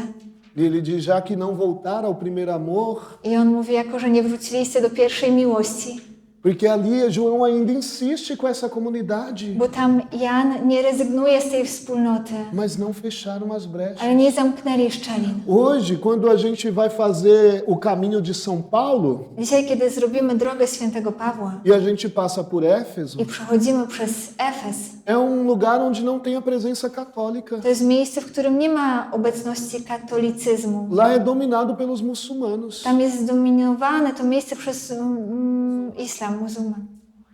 E ele diz, já que não voltaram ao primeiro amor, I on mówi, jako że nie wróciliście do pierwszej miłości, porque ali João ainda insiste com essa comunidade, bo tam Jan nie rezygnuje z tej wspólnoty, mas não fecharam as brechas. ale nie zamknęli szczelin. Hoje, quando a gente vai fazer o caminho de São Paulo Dzisiaj, kiedy zrobimy drogę świętego Pawła e a gente passa por Éfeso, i przechodzimy przez Efes, é lugar onde não tem a presença católica. to jest miejsce, w którym nie ma obecności katolicyzmu. Lá é dominado pelos muçulmanos. Tam jest zdominowane to miejsce przez islam, muzułman.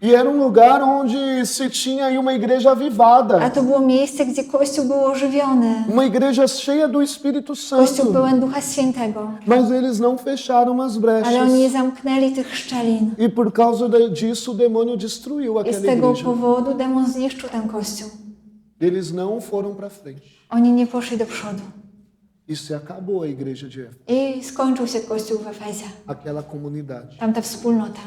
E era lugar onde se tinha aí uma igreja A avivada, to było miejsce, gdzie Kościół był ożywiony. uma igreja cheia do Espírito Kościół Santo. pełen Ducha Świętego. Mas eles não fecharam as Ale oni nie brechas. zamknęli tych szczelin. E por causa disso o demônio destruiu I z aquela tego igreja. powodu demon zniszczył ten Kościół. Eles não foram para frente. Oni nie poszli do przodu. E se acabou a igreja de Éfeso, I skończył się Kościół w Efezie. aquela comunidade. Tamta wspólnota.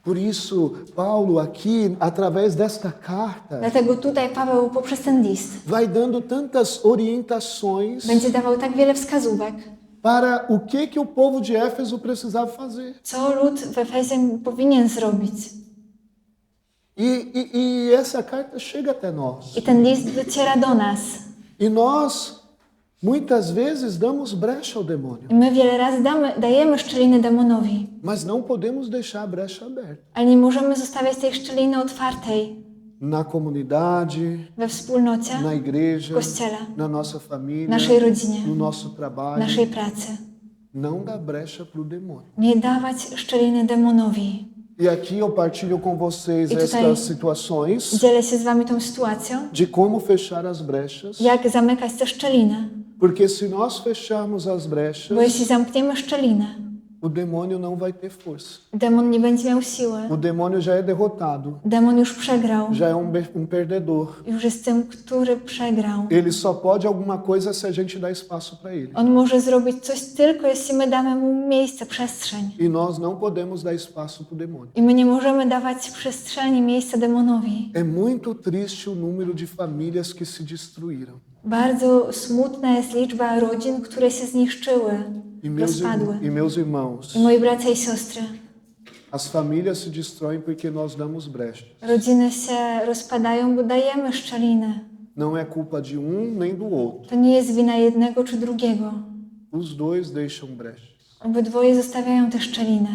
Por isso, Paulo aqui, através desta carta, Dlatego tutaj Paweł poprzez ten list vai dando tantas orientações będzie dawał tak wiele wskazówek, para o que o povo de Éfeso precisava fazer. co lud w Efezie powinien zrobić. E essa carta chega até nós. I ten list dociera do nas. E nós, muitas vezes, damos brecha ao demônio. I my wiele razy dajemy szczeliny demonowi, Mas não podemos deixar a brecha aberta. ale nie możemy zostawiać tej szczeliny otwartej Na comunidade, we wspólnocie, na igreja, w kościele, na nossa família, w naszej rodzinie, no nosso w trabalho. naszej pracy. Não dá brecha para o demônio. Nie dawać szczeliny demonowi. E aqui eu partilho com vocês E tu estas tá situações Dzielę się z wami tą sytuacją, de como fechar as brechas. jak zamykać te szczeliny. Porque se nós fecharmos as brechas, Bo jeśli zamkniemy szczelinę, o demônio não vai ter força. demon nie będzie miał siły. O demônio já é derrotado, Demon już przegrał. já é um perdedor. Już jest tym, który przegrał. Ele só pode alguma coisa se a gente dá espaço para ele. On może zrobić coś tylko, jeśli my damy mu miejsce, przestrzeń. E nós não podemos dar espaço para o demônio. I my nie możemy dawać przestrzeni, miejsca demonowi. É muito triste o número de famílias que se destruíram. Bardzo smutna jest liczba rodzin, które się zniszczyły, rozpadły. Meus irmãos, I moi bracia i siostry, as famílias se destroem porque nós damos brechas. rodziny się rozpadają, bo dajemy szczeliny. Não é culpa de nem do outro. To nie jest wina jednego czy drugiego. Os dois deixam brechas. Obydwoje zostawiają te szczeliny.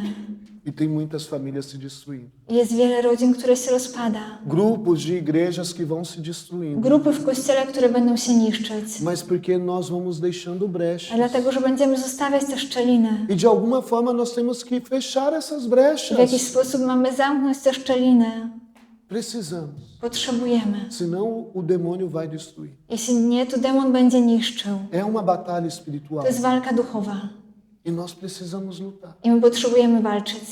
E tem muitas famílias se destruindo. I jest wiele rodzin, które się rozpada. Grupos de igrejas que vão se destruindo. Grupy w kościele, które będą się niszczyć. Mas porque nós vamos deixando A brechas. dlatego, że będziemy zostawiać te szczeliny. E de alguma forma nós temos que fechar essas W jakiś brechas. sposób mamy zamknąć te szczeliny. Precisamos. Potrzebujemy. Senão o demônio vai destruir. Jeśli nie, to demon będzie niszczył. É uma batalha To espiritual. jest walka duchowa. E nós precisamos lutar. I my potrzebujemy walczyć.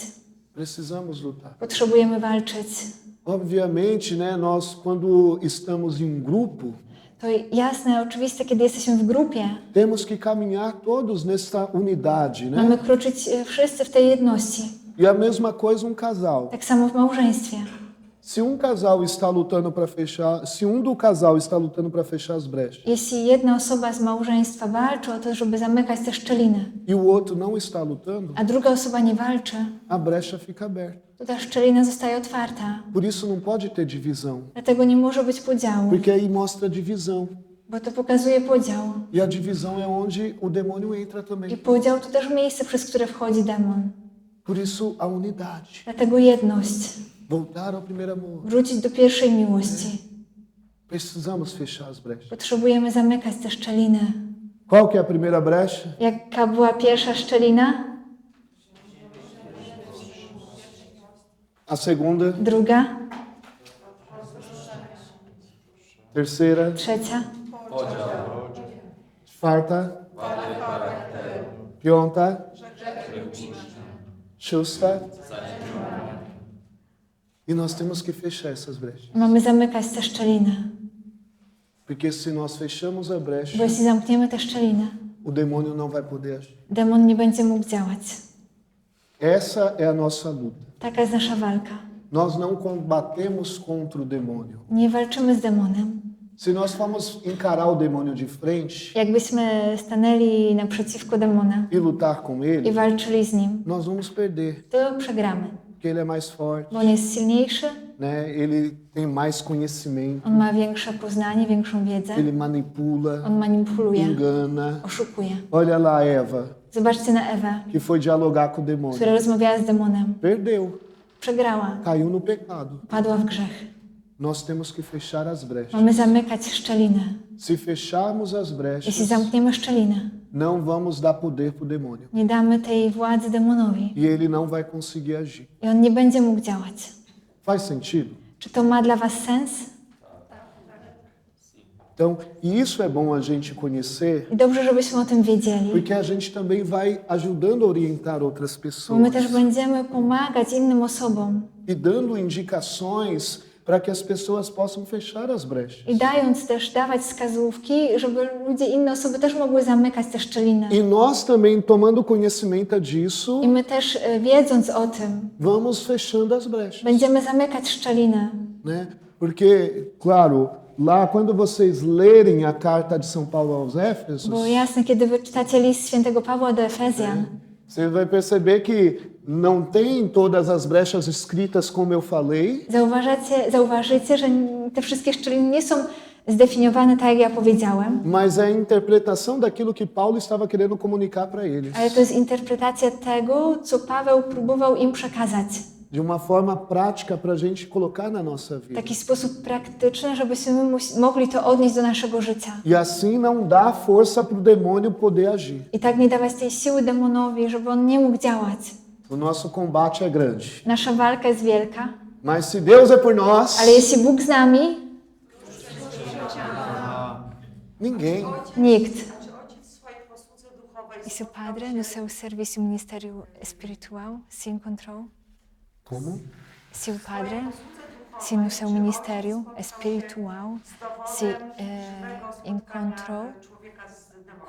Precisamos lutar. Potrzebujemy walczyć. Obviamente, né, nós quando estamos em um grupo, To jasne, oczywiste, kiedy jesteśmy w grupie, temos que caminhar todos nessa unidade, né? mamy kroczyć wszyscy w tej jedności. E a mesma coisa um casal. Tak samo w małżeństwie. Se um casal está lutando para fechar, se um do casal está lutando para fechar as brechas Jeśli jedna osoba z małżeństwa walczy o to, żeby zamykać te szczeliny, e o outro não está lutando, a druga osoba nie walczy, a brecha fica aberta. to ta szczelina zostaje otwarta. Por isso não pode ter divisão, Dlatego nie może być podziału, porque aí mostra divisão. bo to pokazuje podział. E a divisão é onde o demônio entra I também. podział to też miejsce, przez które wchodzi demon. Por isso a unidade. Dlatego jedność. Voltar ao primeiro amor. Wrócić do pierwszej miłości. Precisamos fechar as brechas. Potrzebujemy zamykać te szczeliny. Qual que é a primeira brecha? Jaka była pierwsza szczelina? A segunda, Druga? terceira, Trzecia? czwarta, piąta, szósta. E nós temos que fechar essas brechas. Mamy zamykać te szczeliny. Porque se nós fechamos a brecha, Bo jeśli zamkniemy te szczeliny, o demônio não vai poder agir. demon nie będzie mógł działać. Essa é a nossa luta. Taka jest nasza walka. Nós não combatemos contra o demônio. Nie walczymy z demonem. Se nós formos encarar o demônio de frente Jakbyśmy stanęli naprzeciwko demona e lutar com i ele, walczyli z nim, nós vamos perder. to przegramy. Porque ele é mais forte, Bo on jest silniejszy, né? Ele tem mais conhecimento, on ma większe poznanie, większą wiedzę, ele manipula, on manipuluje, engana. oszukuje. Olha lá a Eva, Zobaczcie na Ewę, que foi dialogar com o demônio. która rozmawiała z demonem. Perdeu, Przegrała, caiu no pecado. padła w grzech. Nós temos que fechar as brechas. Mamy zamykać szczelinę. Se fecharmos as Jeśli brechas, zamkniemy szczelinę, não vamos dar poder para o demônio. nie damy tej władzy demonowi E ele não vai conseguir agir. i on nie będzie mógł działać. Faz sentido? Czy to ma dla was sens? Então, e isso é bom a gente conhecer, I dobrze, żebyśmy o tym wiedzieli. porque a gente também vai ajudando a orientar outras Bo my też pessoas będziemy pomagać innym osobom e dando indicações para que as pessoas possam fechar as brechas. i dając też, dawać wskazówki, żeby ludzie, inne osoby też mogły zamykać te szczeliny. E nós também, tomando conhecimento disso, I my też, wiedząc o tym, vamos fechando as brechas, będziemy zamykać szczeliny. né? Porque, claro, lá quando vocês lerem a carta de São Paulo aos Éfesos, Bo jasne, kiedy wy czytacie list świętego Pawła do Efezjan, você vai perceber que não tem todas as brechas escritas como eu falei, zauważycie, że te wszystkie szczeliny nie są zdefiniowane tak, jak ja powiedziałem, mas é a interpretação daquilo que Paulo estava querendo comunicar para eles. ale to jest interpretacja tego, co Paweł próbował im przekazać. De uma forma prática para a gente colocar na nossa W vida. taki sposób praktyczny, żebyśmy mogli to odnieść do naszego życia. E assim não dá força para o demônio poder agir. I tak nie dawać tej siły demonowi, żeby on nie mógł działać. O nosso combate é grande. Nasza walka jest wielka, Mas se Deus é por nós, ale jeśli Bóg z nami, ninguém. nikt. E seu Padre, no seu serviço ministério espiritual, se encontrou? Como? Seu Padre, se no seu ministério espiritual se encontrou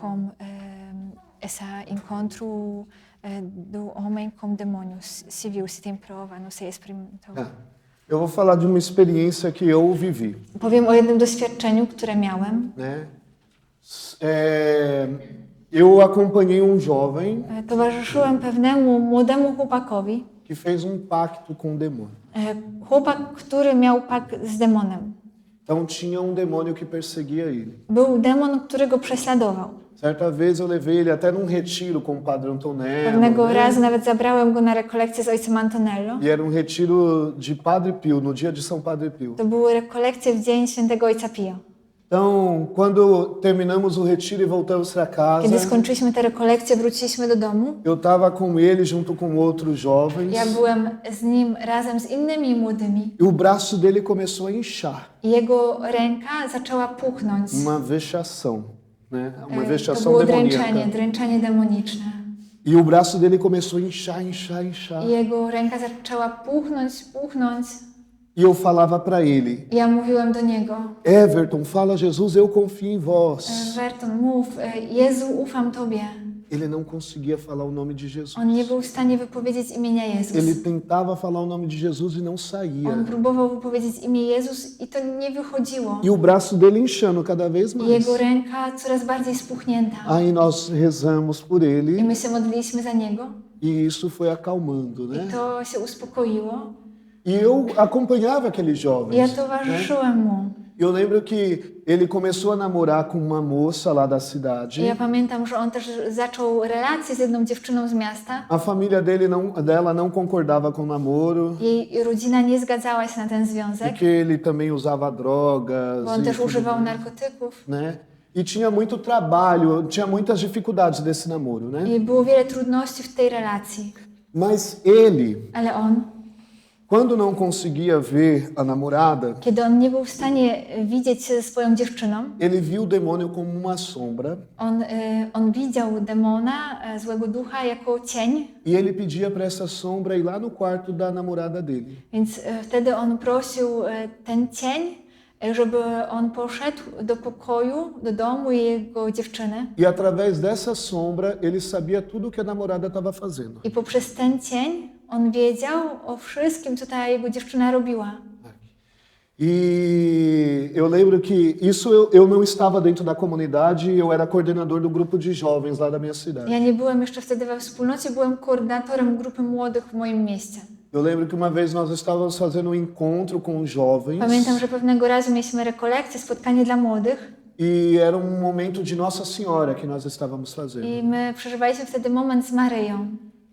com esse encontro do homem com demônios, se viu, se tem prova, não sei, experimentou. Eu vou falar de uma experiência que eu vivi. Powiem o jednym doświadczeniu, które miałem. Né? Eu acompanhei um jovem Towarzyszyłem pewnemu młodemu chłopakowi. que fez um pacto com o demônio. Chłopak, który miał pakt z demonem. Então tinha um demônio que perseguia ele. Był demon, który go prześladował. Certa vez eu levei ele até num retiro com o Padre Antonello. Pewnego né? razu nawet zabrałem go na rekolekcję z ojcem Antonello. E era um retiro de Padre Pio, no dia de São Padre Pio. To były rekolekcje w dzień świętego ojca Pio. Então, quando terminamos o retiro e voltamos para casa, Kiedy skończyliśmy te rekolekcje, wróciliśmy do domu. eu estava com ele junto com outros jovens. Ja byłem z nim razem z innymi młodymi. E o braço dele começou a inchar. I jego ręka zaczęła puchnąć. Uma vexação, né? Uma To vexação było demoníaca. dręczenie demoniczne. E o braço dele começou a inchar, inchar, inchar. I jego ręka zaczęła puchnąć. E eu falava para ele: I ja mówiłem do niego: Everton, fala Jesus, eu confio em vós. Everton, mów, Jezu, ufam Tobie. Ele não conseguia falar o nome de Jesus. On nie był w stanie wypowiedzieć imienia Jezus. Ele tentava falar o nome de Jesus e não saía. On próbował wypowiedzieć imię Jezus i to nie wychodziło. E o braço dele inchando cada vez I mais. jego ręka coraz bardziej spuchnięta. Aí nós rezamos por I ele my się modliliśmy za niego. e isso foi acalmando, né? I to się uspokoiło. E eu acompanhava aqueles I jovens. ja né? towarzyszyłem mu. Eu lembro que ele começou a namorar com uma moça lá da I cidade. ja pamiętam, że on też zaczął relację z jedną dziewczyną z miasta. A família dela não concordava com o namoro, Jej rodzina nie zgadzała się na ten związek, porque ele também usava drogas. bo on e też tudo używał mais, narkotyków. né? E tinha muito trabalho, tinha muitas dificuldades desse namoro, né? I było wiele trudności w tej relacji. Mas ele, Ale on, quando não conseguia ver a namorada, kiedy on nie był w stanie widzieć się ze swoją dziewczyną, ele viu o demônio como uma sombra on widział demona, złego ducha, jako cień, e ele pedia para essa sombra ir lá no quarto da namorada dele. więc wtedy on prosił ten cień, żeby on poszedł do pokoju, do domu jego dziewczyny E através dessa sombra ele sabia tudo o que a namorada estava fazendo. i poprzez ten cień on wiedział o wszystkim, co ta jego dziewczyna robiła. E eu lembro que isso eu não estava dentro da comunidade, eu era coordenador do grupo de jovens lá da minha cidade. Ja nie byłem jeszcze wtedy we wspólnocie, byłem koordynatorem grupy młodych w moim mieście. Eu lembro que uma vez nós estávamos fazendo um encontro com os jovens Pamiętam, że pewnego razu mieliśmy rekolekcję, spotkanie dla młodych e era um momento de Nossa Senhora que nós estávamos fazendo. i my przeżywaliśmy wtedy moment z Maryją.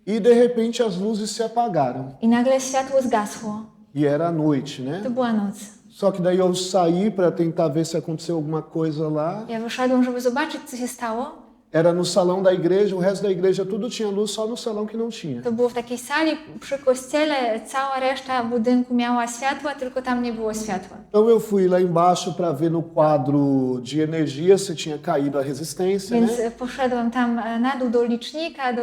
E de repente as luzes se apagaram I nagle światło zgasło. e era a noite, né? To była noc. Só que daí eu saí para tentar ver se aconteceu alguma coisa lá. Ja wyszedłem, żeby zobaczyć, co się stało. Era no salão da igreja, o resto da igreja tudo tinha luz, só no salão que não tinha. To było w takiej sali przy kościele, cała reszta budynku miała światła, tylko tam nie było światła. Então eu fui lá embaixo para ver no quadro de energia se tinha caído a resistência, Więc né? poszedłem tam na dół do licznika, do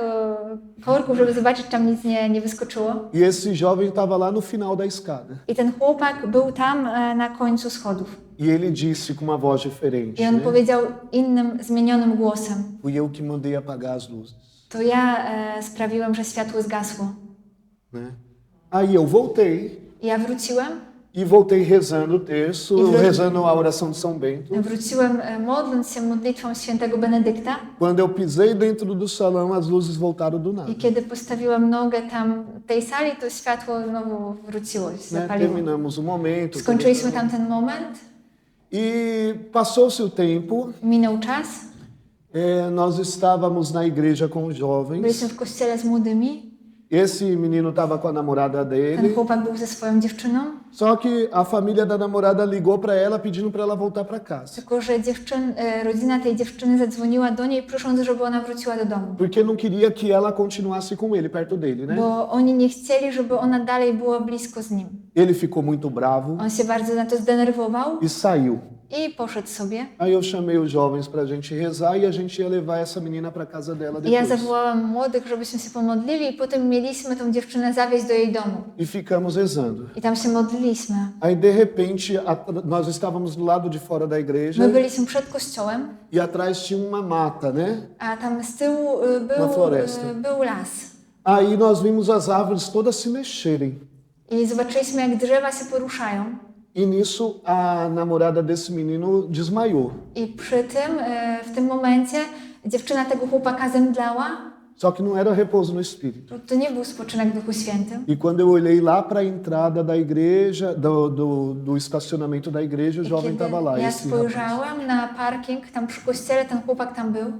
korków, żeby zobaczyć, czy tam nic nie wyskoczyło. E esse jovem estava lá no final da escada. I ten chłopak był tam na końcu schodów. E ele disse com uma voz diferente, I on né? powiedział innym, zmienionym głosem: Fui eu que mandei apagar as luzes, to ja sprawiłem, że światło zgasło. né? Aí eu voltei I ja wróciłem. e voltei rezando o terço, E vou- rezando a oração de São Bento. Wróciłem modląc się modlitwą świętego Benedykta. Quando eu pisei dentro do salão, as luzes voltaram do nada. I kiedy postawiłam nogę tam w tej sali, to światło znowu wróciło, się Né? zapaliło. Terminamos o momento. Skończyliśmy tam ten moment E passou-se o tempo, Minął czas, nós estávamos na igreja com os jovens. byliśmy w kościele z młodymi, Esse menino estava com a namorada ten dele, chłopak był ze swoją dziewczyną, só que a família da namorada ligou para ela pedindo para ela voltar para casa. tylko że rodzina tej dziewczyny zadzwoniła do niej, prosząc, żeby ona wróciła do domu. Porque não queria que ela continuasse com ele, perto dele, né? Bo oni nie chcieli, żeby ona dalej była blisko z nim. Ele ficou muito bravo On się bardzo na to zdenerwował e saiu. i poszedł sobie. Aí eu chamei os jovens para a gente rezar e a gente ia levar essa menina para casa dela I ja depois. zawołałam młodych, żebyśmy się pomodlili i potem mieliśmy tą dziewczynę zawieźć do jej domu. E ficamos rezando. I tam się modliliśmy. Aí de repente nós estávamos do lado de fora da igreja My byliśmy przed kościołem, e atrás tinha uma mata, né? a tam z tyłu Uma floresta. był las. Aí nós vimos as árvores todas se mexerem. I zobaczyliśmy, jak drzewa się poruszają. E nisso a namorada desse menino desmaiou. I przy tym, w tym momencie dziewczyna tego chłopaka zemdlała. Só que não era repouso no espírito. To nie był spoczynek w Duchu Świętym. E quando eu olhei lá para a entrada da igreja, do estacionamento da igreja, o I jovem estava lá. kiedy ja Esse rapaz. spojrzałam na parking, tam przy kościele, ten chłopak tam był.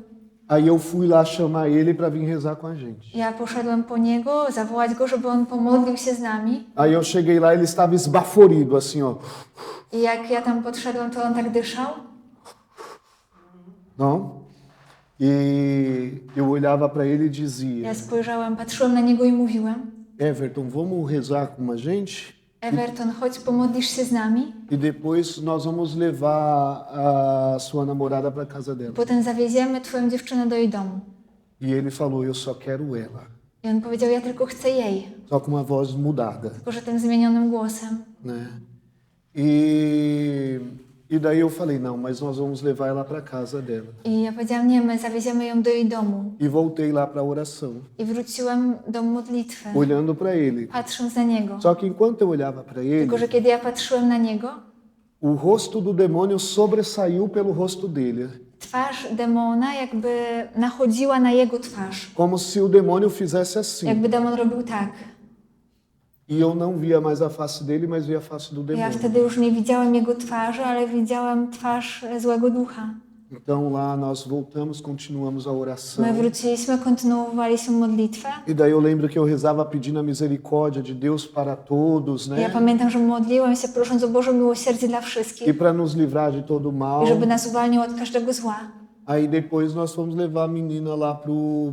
Aí eu fui lá chamar ele para vir rezar com a gente. Ja poszedłem po niego, zawołać go, żeby on pomodlił się z nami. Aí eu cheguei lá, ele estava esbaforido, assim, ó. I jak ja tam podszedłem, to on tak dyszał. Não? E eu olhava para ele e dizia: Ja spojrzałem, patrzyłem na niego i mówiłem: Everton, vamos rezar com a gente? Everton, chodź, pomodlisz się z nami. E depois nós vamos levar a sua namorada para casa dela. Potem zawieziemy twoją dziewczynę do jej domu. E ele falou: Eu só quero ela. I on powiedział: ja tylko chcę jej. Só com uma voz mudada, Tylko że tym zmienionym głosem. né? E daí eu falei: Não, mas nós vamos levar ela para casa dela. I ja powiedziałam: nie, my zawieziemy ją do jej domu. E voltei lá para a oração, I wróciłem do modlitwy, olhando para ele. patrząc na niego. Só que enquanto eu olhava para ele, Tylko że kiedy ja patrzyłem na niego, o rosto do demônio sobressaiu pelo rosto dele, twarz demona jakby nachodziła na jego twarz. como se o demônio fizesse assim. Jakby demon robił tak. E eu não via mais a face dele, mas via a face do Ja demônio. wtedy już nie widziałem jego twarzy, ale widziałem twarz złego ducha. Então lá nós voltamos, continuamos a oração. My wróciliśmy, kontynuowaliśmy modlitwę. E daí eu lembro que eu rezava pedindo a misericórdia de Deus para todos, Ja né? pamiętam, że modliłem się, prosząc o Boże miłosierdzie dla E wszystkich para nos livrar de todo mal. i żeby nas uwalnił od każdego zła. Aí depois nós fomos levar a menina lá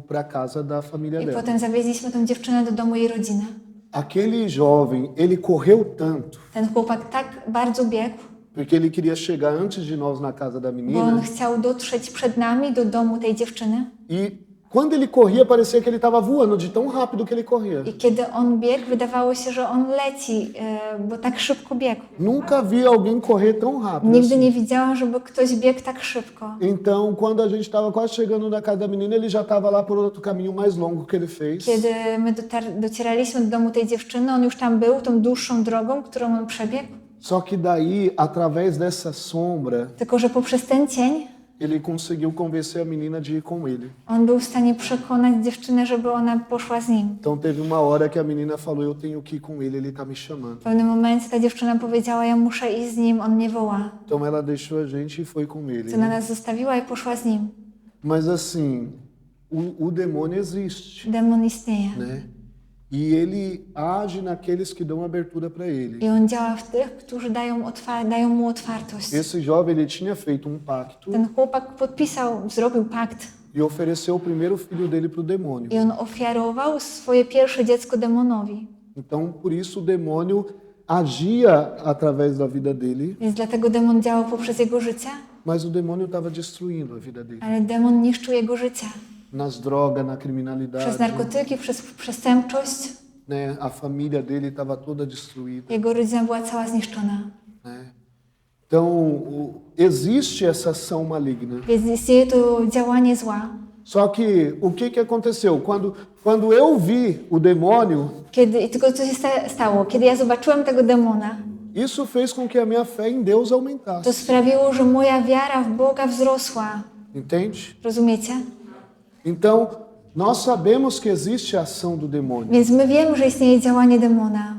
para casa da família I dela. potem zawieźliśmy tą dziewczynę do domu jej rodziny. Aquele jovem, ele correu tanto, Ten chłopak tak bardzo biegł, porque ele queria chegar antes de nós na casa da bo on menina. chciał dotrzeć przed nami do domu tej dziewczyny. E quando ele corria, parecia que ele estava voando de tão rápido que ele corria. I kiedy on biegł, wydawało się, że on leci, bo tak szybko biegł. Nunca vi alguém correr tão rápido Nigdy assim. nie widziałam, żeby ktoś biegł tak szybko. Então, quando a gente estava quase chegando na casa da menina, ele já estava lá por outro caminho mais longo que ele fez. Kiedy my docieraliśmy do domu tej dziewczyny, on już tam był, tą dłuższą drogą, którą on przebiegł. Só que daí, através dessa sombra, Tylko że poprzez ten cień ele conseguiu convencer a menina de ir com ele. on był w stanie przekonać dziewczynę, żeby ona poszła z nim. Então teve uma hora que a menina falou: Eu tenho que ir com ele, ele está me chamando. W pewnym momencie ta dziewczyna powiedziała: ja muszę iść z nim, on mnie woła. Então ela deixou a gente e foi com ele. To na nas zostawiła i poszła z nim. Mas assim, o demônio existe, Demon istnieje. né? E ele age naqueles que dão abertura para ele. I on działa w tych, którzy dają mu otwartość. Esse jovem, ele tinha feito um pacto Ten chłopak zrobił pakt e ofereceu o primeiro filho dele para o demônio. i on ofiarował swoje pierwsze dziecko demonowi. Então, por isso, o demônio agia através da vida dele, Więc dlatego demon działał poprzez jego życie, mas o demônio estava destruindo a vida dele. ale demon niszczył jego życie. Nas drogas, na Przez criminalidade, narkotyki, przez przestępczość. né? A família dele estava toda destruída, Jego rodzina była cała zniszczona. né? Então, existe essa ação maligna. Więc istnieje to działanie zła. Só que o que aconteceu? Quando eu vi o demônio, I tylko co się stało? Kiedy ja zobaczyłem tego demona, isso fez com que a minha fé em Deus to aumentasse. sprawiło, że moja wiara w Boga wzrosła. Entende? Rozumiecie? Então, nós sabemos que existe a ação do demônio. Więc my wiemy, że istnieje działanie demona.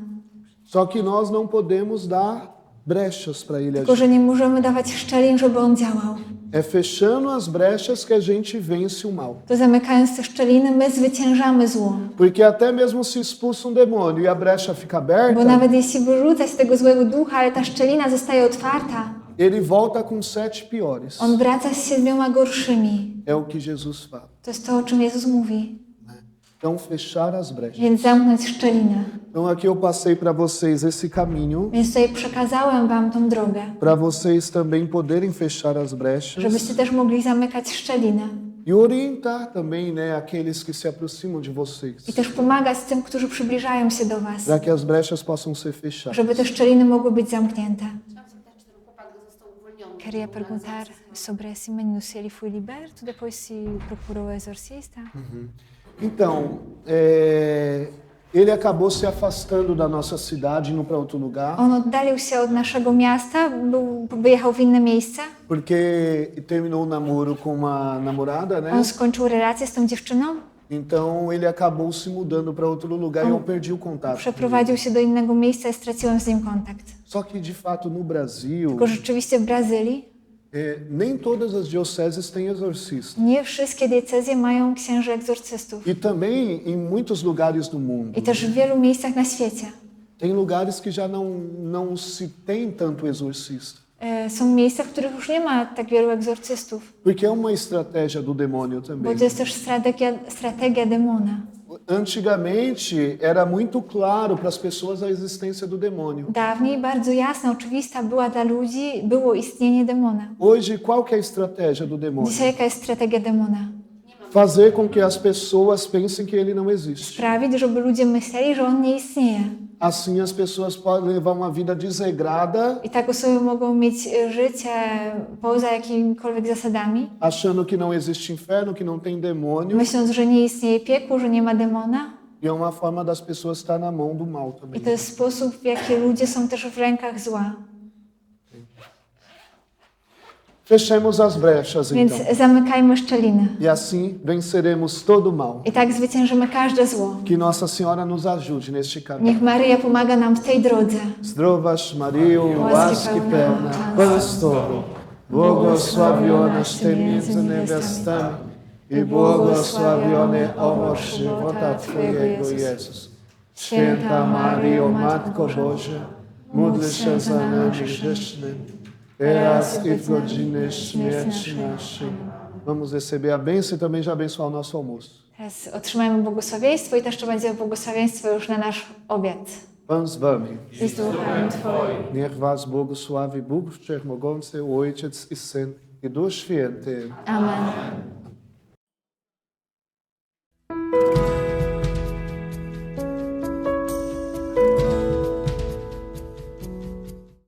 Só que nós não podemos dar brechas para ele Tylko, agir. że nie możemy dawać szczelin, żeby on działał. É fechando as brechas que a gente vence o mal. To zamykając te szczeliny, my zwyciężamy zło. Porque até mesmo se expulsa um demônio e a brecha fica Bo aberta, nawet jeśli wyrzucać tego złego ducha, ale ta szczelina zostaje otwarta, ele volta com 7 piores. on wraca z 7 gorszymi. É o que Jesus fala. To jest to, o czym Jezus mówi. Então, fechar as brechas. Więc zamknąć szczelinę. Então, aqui eu passei para vocês esse caminho, Więc tutaj przekazałem wam tą drogę, para vocês também poderem fechar as brechas żebyście też mogli zamykać szczelinę. e orientar também, né, aqueles que se aproximam de vocês, I też pomagać tym, którzy przybliżają się do was, para que as brechas possam ser fechadas. żeby te szczeliny mogły być zamknięte. Chciałam zapytać, czy ten chłopak został uwolniony. Queria perguntar sobre esse menino, se ele foi liberto, depois se procurou o exorcista. Então, ele acabou se afastando da nossa cidade, indo para outro lugar, On oddalił się od naszego miasta, wyjechał w inne miejsce. porque terminou o namoro com uma namorada, né? On skończył relację z tą dziewczyną, Então, ele acabou se mudando para outro lugar e eu perdi o contato. przeprowadził się do innego miejsca i straciłem z nim kontakt. Só que, de fato, no Brasil, Tylko rzeczywiście w Brazylii nem todas as dioceses têm exorcista. nie wszystkie diecezje mają księży egzorcystów. E também em muitos lugares do mundo. I też w wielu miejscach na świecie. Tem lugares que já não se tem tanto exorcista. Są miejsca, w których już nie ma tak wielu egzorcystów, Porque é uma estratégia do demônio bo também. to jest też strategia demona. Antigamente era muito claro para as pessoas a existência do demônio. Dawniej bardzo jasna, oczywista była dla ludzi, było istnienie demona. Hoje, qual que é a estratégia do demônio? Dzisiaj jaka jest strategia demona? Fazer com que as pessoas pensem que ele não existe. Sprawić, żeby ludzie myśleli, że on nie istnieje. Assim as pessoas podem levar uma vida desregrada, I tak osoby mogą mieć życie poza jakimikolwiek zasadami, achando que não existe inferno, que não tem demônio. myśląc, że nie istnieje piekło, że nie ma demona. E é uma forma das pessoas estar na mão do mal I também. to jest sposób, w jaki ludzie są też w rękach zła. Fechemos as brechas Więc então. zamykajmy szczeliny. E assim venceremos todo o mal. I tak zwyciężymy każde zło. Que Nossa Senhora nos ajude neste caminho. Niech Maryja pomaga nam w tej drodze. Zdrowaś Maryjo, łaski pełna, Pan z Tobą, błogosławionaś Ty między niewiastami i błogosławiony owoc żywota Twojego, Jezus. Święta Maryjo, Matko Boża, módl się za nami grzesznymi, teraz i w godzinę śmierci naszej. Vamos receber a bênção e também já abençoar o nosso almoço. Teraz otrzymajmy błogosławieństwo i też to będzie błogosławieństwo już na nasz obiad. Pan z Wami. I z duchem Twoim. Niech Was błogosławi Bóg Wszechmogący, Ojciec i Syn i Duch Święty. Amen.